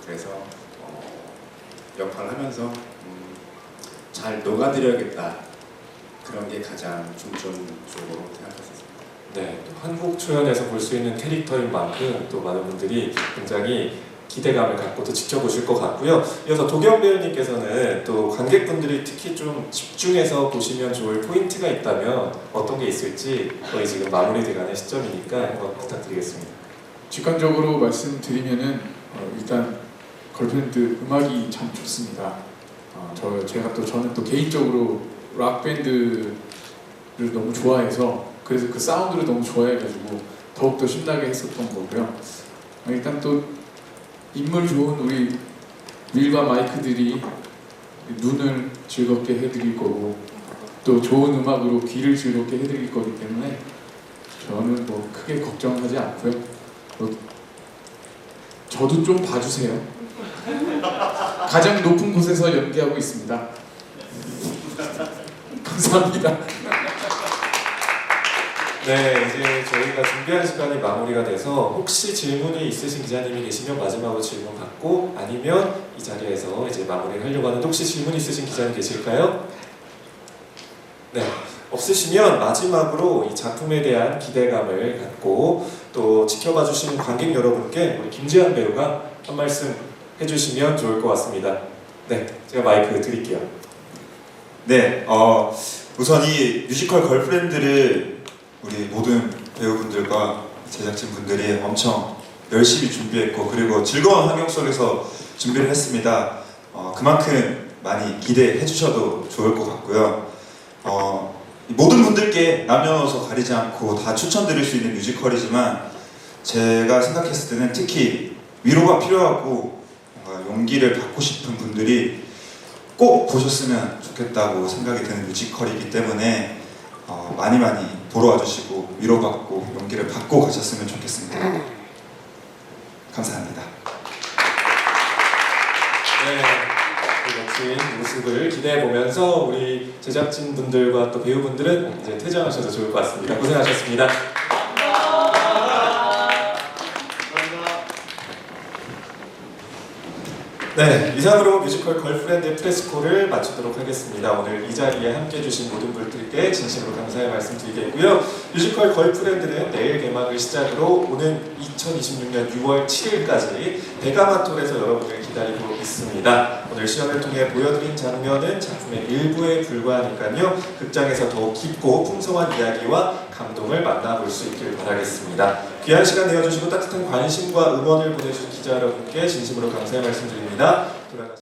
그래서 역할을 하면서 잘 녹아들여야겠다 그런 게 가장 중점적으로 생각했었습니다. 네, 또 한국 초연에서 볼 수 있는 캐릭터인 만큼 또 많은 분들이 굉장히 기대감을 갖고 또 지켜보실 것 같고요. 이어서 도경 배우님께서는 또 관객분들이 특히 좀 집중해서 보시면 좋을 포인트가 있다면 어떤 게 있을지 거의 지금 마무리돼가는 시점이니까 한번 부탁드리겠습니다. 직관적으로 말씀드리면은 일단 걸프렌드 음악이 참 좋습니다. 저는 또 개인적으로 락 밴드를 너무 좋아해서 그래서 그 사운드를 너무 좋아해가지고 더욱더 신나게 했었던 거고요. 일단 또 인물 좋은 우리 윌과 마이크들이 눈을 즐겁게 해드릴 거고 또 좋은 음악으로 귀를 즐겁게 해드릴 거기 때문에 저는 뭐 크게 걱정하지 않고요. 저도 좀 봐주세요. 가장 높은 곳에서 연기하고 있습니다. 감사합니다. 네, 이제 저희가 준비한 시간이 마무리가 돼서 혹시 질문이 있으신 기자님이 계시면 마지막으로 질문 받고 아니면 이 자리에서 이제 마무리를 하려고 하는데 혹시 질문 있으신 기자님 계실까요? 네, 없으시면 마지막으로 이 작품에 대한 기대감을 갖고 또 지켜봐 주시는 관객 여러분께 우리 김재한 배우가 한 말씀 해주시면 좋을 것 같습니다. 네, 제가 마이크 드릴게요. 네, 우선 이 뮤지컬 걸프렌드를 우리 모든 배우분들과 제작진분들이 엄청 열심히 준비했고 그리고 즐거운 환경 속에서 준비를 했습니다. 그만큼 많이 기대해 주셔도 좋을 것 같고요. 모든 분들께 남녀노소 가리지 않고 다 추천드릴 수 있는 뮤지컬이지만 제가 생각했을 때는 특히 위로가 필요하고 뭔가 용기를 받고 싶은 분들이 꼭 보셨으면 좋겠다고 생각이 드는 뮤지컬이기 때문에 많이 보러 와주시고 위로받고 용기를 받고 가셨으면 좋겠습니다. 감사합니다. 네, 그 멋진 모습을 기대해보면서 우리 제작진분들과 또 배우분들은 이제 퇴장하셔도 좋을 것 같습니다. 고생하셨습니다. 네, 이상으로 뮤지컬 걸프렌드 프레스코를 마치도록 하겠습니다. 오늘 이 자리에 함께 해주신 모든 분들께 진심으로 감사의 말씀 드리겠고요. 뮤지컬 걸프렌드는 내일 개막을 시작으로 오는 2026년 6월 7일까지 베가마톨에서 여러분을 기다리고 있습니다. 오늘 시연을 통해 보여드린 장면은 작품의 일부에 불과하니까요. 극장에서 더욱 깊고 풍성한 이야기와 감동을 만나볼 수 있길 바라겠습니다. 귀한 시간 내어주시고 따뜻한 관심과 응원을 보내주신 기자 여러분께 진심으로 감사의 말씀드립니다.